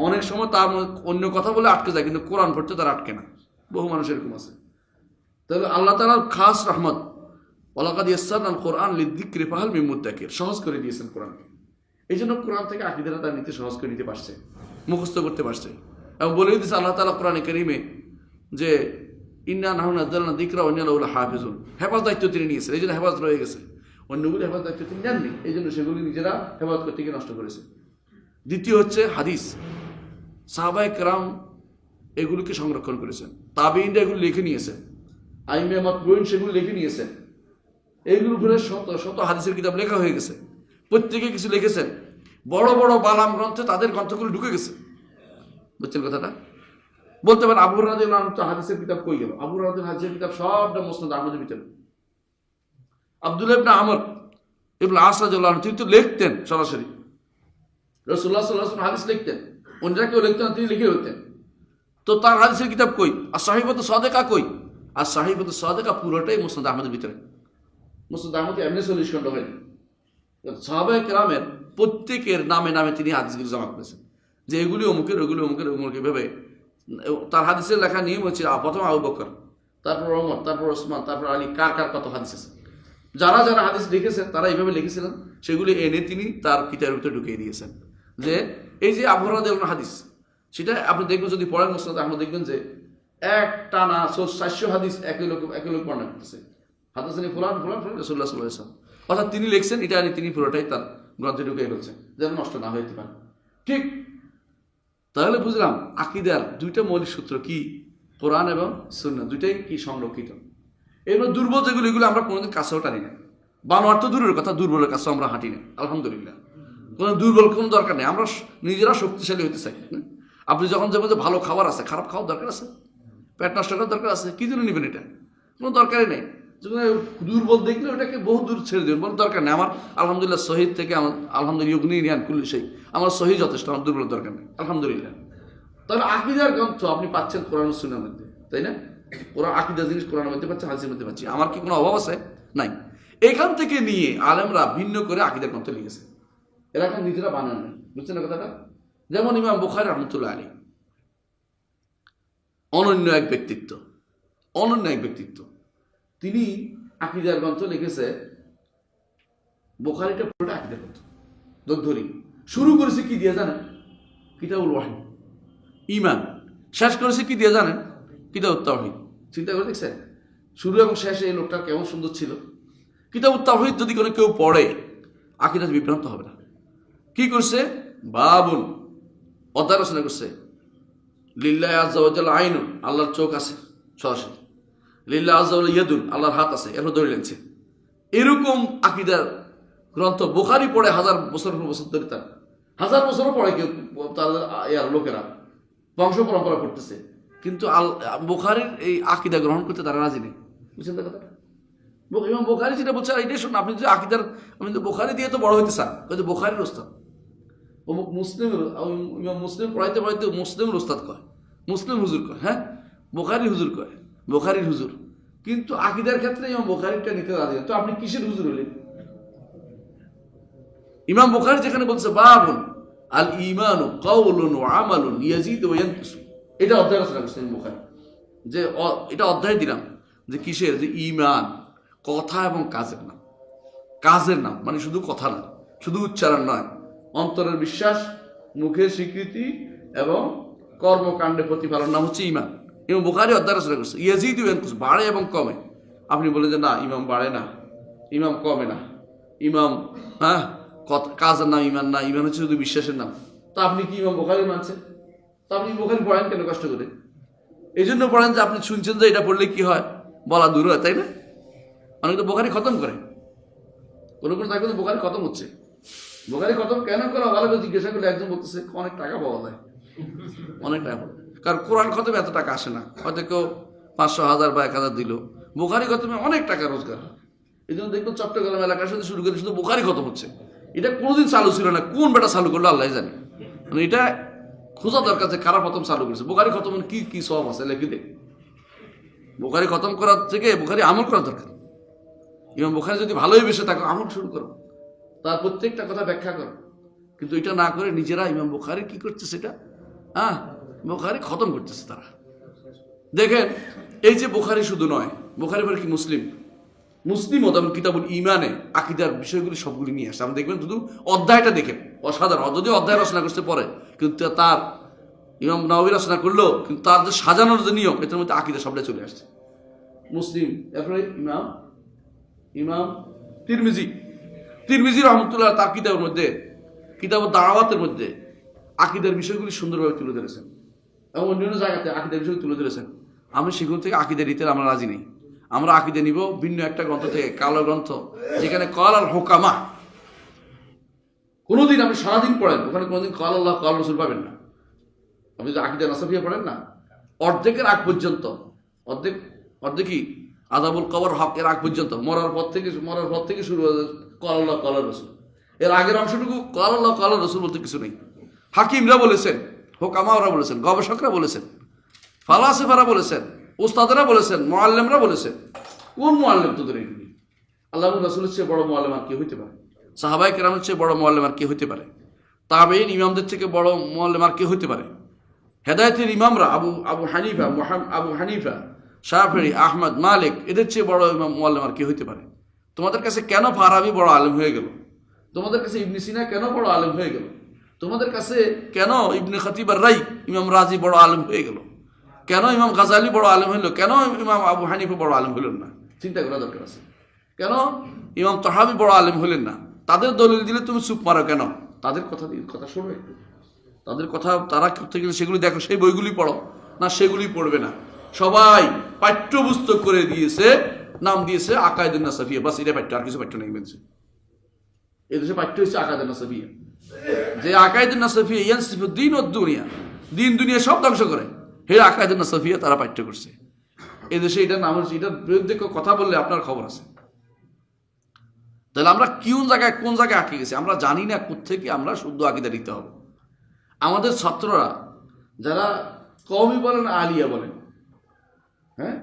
Speaker 1: অনেক সময় তার অন্য কথা বলে আটকে যায়, কিন্তু কোরআন পড়তে তার আটকে না। বহু মানুষ এরকম আছে। তবে আল্লাহ তাআলার খাস রহমত, ওয়ালাকাদ ইয়াসসারনাল কোরআন লিযিকরি ফাহাল মিন মুদ্দাকির, সহজ করে দিয়েছেন কোরআনকে। এই জন্য কোরআন থেকে আকীদাটা তার নিতে সহজ করে নিতে পারছে, মুখস্থ করতে পারছে। এবং বলে দিয়েছে আল্লাহ তাআলা কোরআনে কারীমে যে ইন্না নাহনু নাযালনা যিকরা ওয়া ইন্না লাহু লাহাফিজুন, হেফাজত দায়িত্ব তিনি নিয়েছেন, এই জন্য হেফাজত রয়ে গেছে। অন্যগুলি হেফাজত দায়িত্ব তিনি নেননি, এই জন্য সেগুলি নিজেরা হেফাজত করতে গিয়ে নষ্ট করেছে। দ্বিতীয় হচ্ছে হাদিস, সাহাবায়ে কেরাম এগুলিকে সংরক্ষণ করেছেন, তাবেঈনরা এগুলো লিখে নিয়েছেন, আইমে মাতবুঈন সেগুলো লিখে নিয়েছেন। এইগুলোর উপরে শত শত হাদিসের কিতাব লেখা হয়ে গেছে, প্রত্যেকে কিছু লিখেছেন। বড় বড় বালাম গ্রন্থে তাদের গ্রন্থগুলো ঢুকে গেছে। বুঝছেন কথাটা? বলতে পারেন আবু হুরায়রা রাদিয়াল্লাহু আনহু হাদিসের কিতাব কই গেল? আবু হুরায়রা হাদিসের কিতাব সবটা মুসনাদ আহমদের ভিতরে। আব্দুল্লাহ ইবনে আমর ইবনে আস রাদিয়াল্লাহু আনহু তিনি তো লিখতেন সরাসরি, রাসূলুল্লাহ সাল্লাল্লাহু আলাইহি ওয়াসাল্লাম হাদিস লিখতেন, অন্যরা কেউ লিখতেন না, তিনি লিখে হতেন। তো তার হাদিসের কিতাব কই? আর সাহিবাতু সাদেকা কই? আর সাহিবাতু সাদেকা পুরোটাই মুসনাদ আহমদের ভিতরে। মুসনাদ আহমদ এমনি 40 খণ্ড হয়নি। সাহাবায়ে কেরামের প্রত্যেকের নামে নামে তিনি হাদিসগুলো জমা করেছেন, যে এগুলি অমুকের, ওগুলি অমুকের, অমুকের ভেবে। তার হাদিসের লেখা নিয়ম হচ্ছে প্রথম আবু বকর, তারপর ওমর, তারপর ওসমান, তারপর আলী, কার কার কত হাদিস আছে। যারা যারা হাদিস লিখেছেন তারা এইভাবে লিখেছিলেন, সেগুলি এনে তিনি তার কিতাবের ভিতরে ঢুকিয়ে দিয়েছেন। যে এই যে আবু হুরায়রা রাদিয়াল্লাহু আনহু হাদিস, সেটা আপনি দেখবেন যদি পড়েন মুসনাদ আহমদ, দেখবেন যে এক টানা 400 হাদিস একই লোক বর্ণনা করতেছে। হাদাসানি ফুলান ফুলান ফুলান রাসূলুল্লাহ সাল্লাল্লাহু আলাইহি ওয়াসাল্লাম, অর্থাৎ তিনি লিখছেন, এটা আনি তিনি পুরোটাই তার গ্রন্থে ঢুকিয়ে ফেলছেন যেন নষ্ট না হইতে পারে। ঠিক, তাহলে বুঝলাম আকীদার দুইটা মৌলিক সূত্র কি, কোরআন এবং সুন্নাহ, দুইটাই কি সংরক্ষিত। এবার দুর্বল যেগুলো, এগুলো আমরা কোনোদিন কাছেও টানি না। বানোয়ার তো দূরের কথা, দুর্বলের কাছেও আমরা হাঁটি না, আলহামদুলিল্লাহ। কোনো দুর্বল কোনো দরকার নেই, আমরা নিজেরা শক্তিশালী হতে চাই। আপনি যখন যাবেন যে ভালো খাবার আছে, খারাপ খাওয়ার দরকার আছে? পেট নষ্ট করার দরকার আছে? কি জন্য নেবেন? এটা কোনো দরকারই নেই। দুর্বল দেখলে ওটাকে বহু দূর ছেড়ে দেবেন, বলে দরকার নেই আমার। আলহামদুলিল্লাহ শহীদ থেকে আমার আলহামদুলিল্লাহ ইউগনি রিয়ান কুল্লি সেই, আমার শহীদ যথেষ্ট, আমার দুর্বলের দরকার নেই, আলহামদুলিল্লাহ। তাহলে আকীদার গ্রন্থ আপনি পাচ্ছেন কোরআন সুন্নাহর মধ্যে, তাই না? কোরআন আকীদা জিনিস কোরআনের মধ্যে পাচ্ছেন, হাদিসের মধ্যে পাচ্ছি। আমার কি কোনো অভাব আছে? নাই। এখান থেকে নিয়ে আলেমরা ভিন্ন করে আকীদার গ্রন্থ লিখেছে, এরা এখন নিজেরা বানান নাই। বুঝছেন না কথাটা? যেমন ইমাম বুখারী রাহমাতুল্লাহ আলাইহি অনন্য এক ব্যক্তিত্ব, তিনি আকীদার গ্রন্থ লিখেছে। বুখারীটা পুরোটা আকীদার গ্রন্থ ধরি। শুরু করেছে কি দিয়ে জানেন? কিতাবুল ওয়াহী, ঈমান। শেষ করেছে কি দিয়ে জানেন? কিতাবুত তাওহীদ। চিন্তা করে দেখছেন শুরু এবং শেষে এই লোকটা কেমন সুন্দর ছিল। কিতাবুত তাওহীদ যদি কোনো কেউ পড়ে আকীদা বিভ্রান্ত হবে না। কি করছে? বাবুন, অধ্যায় রচনা করছে। লিল্লাহি আযজা ওয়া জাল্লা আইনুন, আল্লাহর চোখ আছে সরাসরি। লিল্লাহি আযজা ওয়া জাল্লা ইয়াদুন, আল্লাহর হাত আছে। এরপর ধরে লেনছে এরকম আকীদার গ্রন্থ বুখারী পড়ে হাজার বছর ধরে, তার হাজার বছরও পড়ে কেউ, তাদের লোকেরা বংশ পরম্পরা পড়তেছে, কিন্তু বুখারীর এই আকীদা গ্রহণ করতে তারা রাজি নেই। বুঝছেন তো কথা? ইমাম বুখারী যেটা বলছে আর এটাই শুনুন। আপনি যদি আকীদার, আপনি তো বুখারী দিয়ে তো বড় হইতে চান, হয়তো বুখারীর ওস্তাদ, অমুক মুসলিম, ইমাম মুসলিম পড়াইতে পড়াইতে মুসলিমের ওস্তাদ কয়, মুসলিম হুজুর কয়, হ্যাঁ বুখারীর হুজুর কয়, বুখারীর হুজুর। কিন্তু আকীদার ক্ষেত্রে ইমাম বুখারীরটা নিতে রাজি না। তো আপনি কিসের হুজুর হলেন? ইমাম বুখারী যেখানে বলছে বাবুন আল ঈমানু কাওলুন ওয়া আমালুন ইয়াজিদু ওয়া ইয়ানকুসু, এটা অধ্যায় রচনা করছেন বুখারী, যে এটা অধ্যায় দিলাম যে কিসের, যে ঈমান কথা এবং কাজের নাম, মানে শুধু কথা না, শুধু উচ্চারণ নয়, অন্তরের বিশ্বাস, মুখের স্বীকৃতি এবং কর্মকাণ্ডে প্রতিফলন নাম হচ্ছে ঈমান। ইমাম বুখারী অধ্যায় রচনা করছে ইয়াজিদু ওয়া ইয়ানকুসু, বাড়ে এবং কমে। আপনি বলেন যে না, ইমাম বাড়ে না, ইমাম কমে না, ইমাম কাজের নাম ঈমান না, ঈমান হচ্ছে শুধু বিশ্বাসের নাম। তো আপনি কি ইমাম বুখারী মানছেন? তো আপনি বুখারী পড়েন কেন কষ্ট করে? এই জন্য পড়েন যে আপনি শুনছেন যে এটা পড়লে কি হয়, বলা দূর হয়, তাই না? অনেক তো বুখারী খতম করে, কোনো থাকবে তো বুখারী খতম হচ্ছে। বুখারী খতম কেন করা ভালো করে জিজ্ঞাসা করলে একজন বলতেছে অনেক টাকা পাওয়া যায়, অনেক টাকা পাওয়া, কারণ কোরআন খতমে এত টাকা আসে না, হয়তো কেউ 500, 1000 বা 1000 দিল। বুখারী খতমে অনেক টাকা রোজগার। এই জন্য দেখবেন চট্টগ্রাম এলাকার সাথে শুরু করে শুধু বুখারী খতম হচ্ছে। এটা কোনোদিন চালু ছিল না, কোন বেটা চালু করলো আল্লাহ জানে। মানে এটা খোঁজা দরকার যে কারা প্রথম চালু করেছে। বুখারী খতম কি কি সব আছে লেখি দেখ। বুখারী খতম করার থেকে বুখারী আমল করা দরকার। ইমাম বুখারী যদি ভালোই বেশে থাকো, আমল শুরু করো, তার প্রত্যেকটা কথা ব্যাখ্যা করো। কিন্তু এটা না করে নিজেরা ইমাম বুখারী কি করছে সেটা, বুখারী খতম করতেছে তারা। দেখেন এই যে বুখারী শুধু নয়, বুখারী পরে কি মুসলিম ও তেমন কিতাবুল ঈমানে আকীদার বিষয়গুলি সবগুলি নিয়ে আসে। আপনি দেখবেন শুধু অধ্যায়টা দেখেন অসাধারণ। যদিও অধ্যায় রচনা করতে পরে, কিন্তু তার ইমাম নাওয়ী রচনা করলো, কিন্তু তার যে সাজানোর যে নিয়ম, এটার মধ্যে আকীদা সবটাই চলে আসছে। মুসলিম, এরপরে ইমাম তিরমিজি রহমতুল্লাহ তার কিতাবের মধ্যে, কিতাবুদ দাওয়াতের মধ্যে আকীদার বিষয়গুলি সুন্দরভাবে তুলে ধরেছেন, এবং অন্যান্য জায়গাতে আকীদার বিষয় তুলে ধরেছেন। আমি সেগুলো থেকে আকীদা নিতে আমরা রাজি নেই। আমরা আকীদা নিব ভিন্ন একটা গ্রন্থ থেকে, কালো গ্রন্থ, যেখানে কাল আল হুকামা। কোনোদিন আপনি সারাদিন পড়েন, ওখানে কোনোদিন কাল আল্লাহ কাল রাসূল পাবেন না। আপনি যদি আকীদা নাসাফিয়া পড়েন না, অর্ধেকের আগ পর্যন্ত, অর্ধেকই আযাবুল কবর হক এর আগ পর্যন্ত, মরার পর থেকে শুরু হয়ে কাল আল্লাহ কাল রাসূল। এর আগের অংশটুকু কাল আল্লাহ কাল রাসূল বলতে কিছু নেই। হাকিমরা বলেছেন, হুকামাওরা বলেছেন, গবেষকরা বলেছেন, ফালাসিফারা বলেছেন, উস্তাদরা বলেছেন, মুআল্লিমরা বলেছেন। কোন মুআল্লিম তোদের এগুলি? আল্লাহ রাসূলের চেয়ে বড় মুআল্লিম আর কে হইতে পারে? সাহাবায়ে কেরামের চেয়ে বড় মুআল্লিম আর কে হইতে পারে? তাবেঈন ইমামদের থেকে বড় মুআল্লিম আর কে হইতে পারে? হেদায়েতের ইমামরা আবু হানিফা, শাফিঈ, আহমদ, মালিক, এদের চেয়ে বড় ইমাম মুআল্লিম আর কে হইতে পারে? তোমাদের কাছে কেন ফারাবি বড় আলেম হয়ে গেল? তোমাদের কাছে ইবনে সিনা কেন বড় আলেম হয়ে গেল? তোমাদের কাছে কেন ইবনে খতিব আর রাই, ইমাম রাজি বড় আলেম হয়ে গেল? কেন ইমাম গাজালি বড় আলেম হইল? কেন ইমাম আবু হানিফা বড় আলেম হইলেন না? চিন্তা করা দরকার আছে। কেন ইমাম তাহাবি বড় আলেম হইলেন না? তাদের দলিল দিলে তুমি চুপ মারো কেন? তাদের কথা শোনো একটু। তাদের কথা তারা করতে গেলে সেগুলি দেখো, সেই বইগুলি পড়ো না, সেগুলি পড়বে না। সবাই পাঠ্যপুস্তক করে দিয়েছে, নাম দিয়েছে আকায়েদুন নাসাফিয়া, বাস এটা পাঠ্য, আর কিছু পাঠ্য নেই। বলছে এদেশে পাঠ্য হচ্ছে আকায়েদুন নাসাফিয়া, যে আকায়েদুন নাসাফিয়া ইয়ানসিফুদ দ্বীন ওয়াদ দুনিয়া, দিন দুনিয়া সব ধ্বংস করে, হে আকায়েদুন নাসাফিয়া তারা পাঠ্য করছে। এদেশে এটার নাম হচ্ছে, এটার বিরুদ্ধে কথা বললে আপনার খবর আছে। তাহলে আমরা কোন জায়গায় আটকে গেছি আমরা জানি না। কোত্থেকে আমরা শুদ্ধ আকীদা দিতে হবে। আমাদের ছাত্ররা যারা কওমি বলেন, আলিয়া বলেন, হ্যাঁ,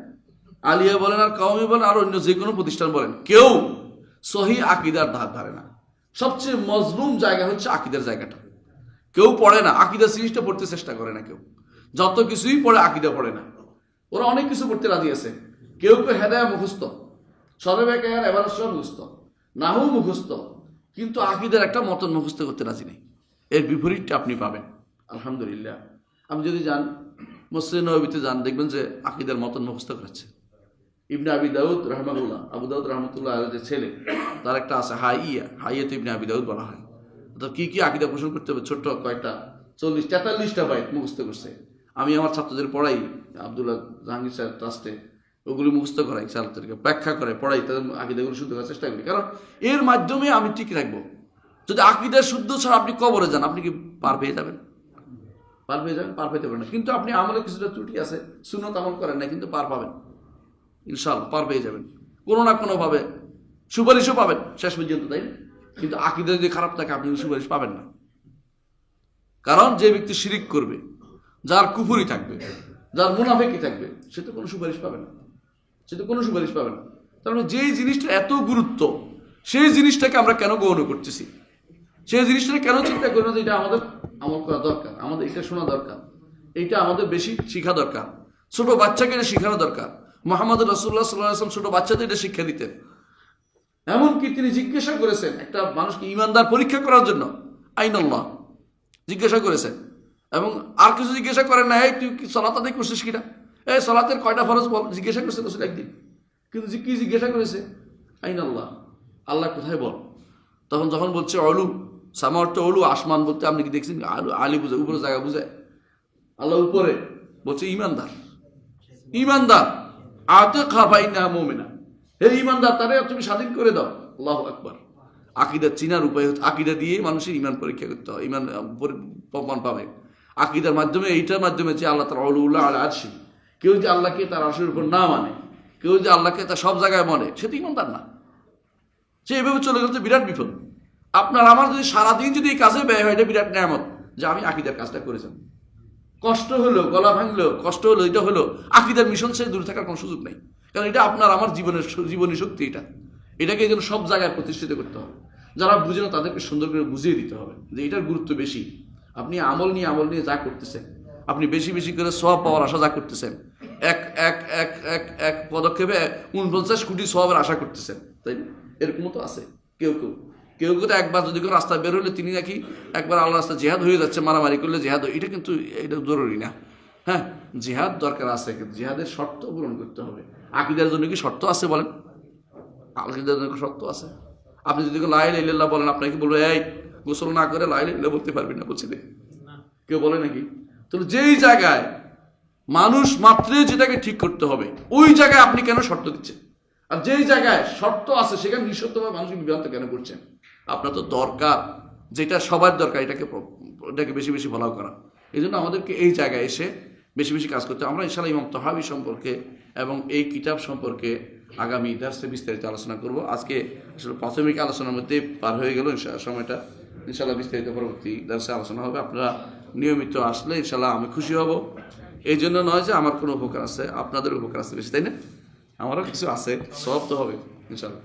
Speaker 1: আলিয়া বলেন আর কওমি বলেন আর অন্য যে কোনো প্রতিষ্ঠান বলেন, কেউ সহি আকীদার ধার ধারে না। সবচেয়ে মজলুম জায়গা হচ্ছে আকীদার জায়গাটা। কেউ পড়ে না, আকীদা সিরিজটা পড়তে চেষ্টা করে না কেউ। যত কিছুই পড়ে আকীদা পড়ে না। ওরা অনেক কিছু পড়তে রাজি আছে। কেউ কেউ হেদায়া মুখস্থ, সরবেকার এবার সব মুখস্থ, নাহু মুখস্থ, কিন্তু আকীদার একটা মতন মুখস্থ করতে রাজি নেই। এর বিপরীতটা আপনি পাবেন আলহামদুলিল্লাহ। আপনি যদি যান মসজিদ নববীতে যান, দেখবেন যে আকীদার মতন মুখস্থ করেছে। ইবনে আবি দাউদ রাহমাহুল্লাহ, আবু দাউদ রহমতুল্লাহ যে ছেলে, তার একটা আছে হাইয়াতে ইবনে আবি দাউদ বলা হয়। তো কি কি আকীদা পোষণ করতে হবে, ছোট্ট কয়েকটা 40-43টা বাইট মুখস্থ করছে। আমি আমার ছাত্রদের পড়াই, আব্দুল্লাহ জাহাঙ্গীর স্যার ট্রাস্টে, ওগুলি মুখস্থ করাই, ছাত্রদেরকে ব্যাখ্যা করে পড়াই, তাদের আকীদাগুলো শুদ্ধ করার চেষ্টা করি। কারণ এর মাধ্যমে আমি ঠিক রাখবো। যদি আকীদা শুদ্ধ ছাড়া আপনি কবরে যান, আপনি কি পার পেয়ে যাবেন? পার পেয়ে যাবেন? পার পেতে পারেন না। কিন্তু আপনি আমলে কিছুটা ত্রুটি আছে, সুন্নত আমল করেন না, কিন্তু পার পাবেন ইনশাআল্লাহ, পার পেয়ে যাবেন। কোনো না কোনোভাবে সুপারিশও পাবেন শেষ পর্যন্ত, তাই না? কিন্তু আকীদা যদি খারাপ থাকে, আপনি সুপারিশ পাবেন না। কারণ যে ব্যক্তি শিরিক করবে, যার কুফরি থাকবে, যার মুনাফিকি থাকবে, সে তো কোনো সুপারিশ পাবে না, সে তো কোনো সুপারিশ পাবে না। তার মানে যেই জিনিসটা এত গুরুত্ব, সেই জিনিসটাকে আমরা কেন গৌণ করতেছি? সেই জিনিসটা কেন চিন্তা করি না যে এটা আমাদের আমল করা দরকার, আমাদের এটা শোনা দরকার, এইটা আমাদের বেশি শিখা দরকার, ছোট বাচ্চাকে এটা শিখানো দরকার। মোহাম্মদ রাসূলুল্লাহ সাল্লাল্লাহু আলাইহি ওয়াসাল্লাম ছোট বাচ্চাদের এটা শিক্ষা দিতেন। এমনকি তিনি জিজ্ঞাসা করেছেন একটা মানুষকে ইমানদার পরীক্ষা করার জন্য, আইনাল্লাহ জিজ্ঞাসা করেছেন, এবং আর কিছু জিজ্ঞাসা করেন না, এই তুই কি সালাত আদায় করছিস কিনা, এই সালাতের কয়টা ফরজ বল, জিজ্ঞাসা করেছে রাসূল একদিন। কিন্তু কি জিজ্ঞাসা করেছে? আইনাল্লাহ, আল্লাহ কোথায় বল। তখন যখন বলছে অলু, সামার্থ অলু, আসমান বলতে আপনি কি দেখছেন? আলী বুঝে, উপরে জায়গা বুঝে, আল্লাহ উপরে, বলছে ইমানদার, ইমানদার আতে খাফাই না মোমেনা, হে ইমানদার, তারে তুমি স্বাধীন করে দাও। আল্লাহু আকবার। আকীদা চিনার উপায় হচ্ছে, আকীদা দিয়ে মানুষের ইমান পরীক্ষা করতে হয়, ইমান প্রমাণ পাবে আকীদার মাধ্যমে। এইটার মাধ্যমে যে আল্লাহ তার আউলুল্লাহ আল আরশি, কেউ যদি আল্লাহকে তার আরশের উপর না মানে, কেউ যদি আল্লাহকে তার সব জায়গায় মানে, সে তো ইমানদার না। সে এভাবে চলে গেলে তো বিরাট বিপদ। আপনার আমার যদি সারাদিন যদি এই কাজে ব্যয় হয়, এটা বিরাট নেয়ামত যে আমি আকীদার কাজটা করেছেন। কষ্ট হলো, গলা ভাঙলো, কষ্ট হলো, এটা হলো, আকীদার মিশন সে দূরে থাকার কোনো সুযোগ নেই। কারণ এটা আপনার আমার জীবনী শক্তি, এটাকে এই জন্য সব জায়গায় প্রতিষ্ঠিত করতে হবে। যারা বুঝে না তাদেরকে সুন্দর করে বুঝিয়ে দিতে হবে যে এটার গুরুত্ব বেশি। আপনি আমল নিয়ে যা করতেছেন, আপনি বেশি বেশি করে সওয়াব পাওয়ার আশা যা করতেছেন, এক এক এক এক এক পদক্ষেপে 49 কোটি সওয়াবের আশা করতেছেন, তাই না? এরকমও তো আছে। কেউ তো একবার যদি কেউ রাস্তায় বের হলে তিনি নাকি একবার আল্লাহ রাস্তায় জিহাদ হয়ে যাচ্ছে, মারামারি করলে জিহাদ, এটা কিন্তু এটা জরুরি না। হ্যাঁ, জিহাদ দরকার আছে, কিন্তু জিহাদের শর্ত পূরণ করতে হবে। আকীদার জন্য কি শর্ত আছে বলেন? আকীদার জন্য শর্ত আছে। আপনি যদি লা ইলাহা ইল্লাল্লাহ বলেন, আপনাকে বলবো এই গোসল না করে লা ইলাহা ইল্লাল্লাহ বলতে পারবি না, বলছি না, কেউ বলে নাকি? তাহলে যেই জায়গায় মানুষ মাত্রই যেটাকে ঠিক করতে হবে, ওই জায়গায় আপনি কেন শর্ত দিচ্ছেন? আর যেই জায়গায় শর্ত আছে সেখানে নিঃশর্তভাবে মানুষকে বিভ্রান্ত কেন করছেন? আপনার তো দরকার যেটা সবার দরকার, এটাকে বেশি বেশি ফলো করা। এই জন্য আমাদেরকে এই জায়গায় এসে বেশি বেশি কাজ করতে। আমরা ইনশাআল্লাহ ইমাম তাহাবী সম্পর্কে এবং এই কিতাব সম্পর্কে আগামী দার্সে বিস্তারিত আলোচনা করব। আজকে আসলে প্রাথমিক আলোচনার মধ্যে পার হয়ে গেল, সময়টা ইনশাআল্লাহ বিস্তারিত পরবর্তী দার্সে আলোচনা হবে। আপনারা নিয়মিত আসলে ইনশাআল্লাহ আমি খুশি হব। এই জন্য নয় যে আমার কোনো উপকার আছে, আপনাদের উপকার আছে বেশি, তাই না? আমারও কিছু আছে, সব তো হবে ইনশাআল্লাহ।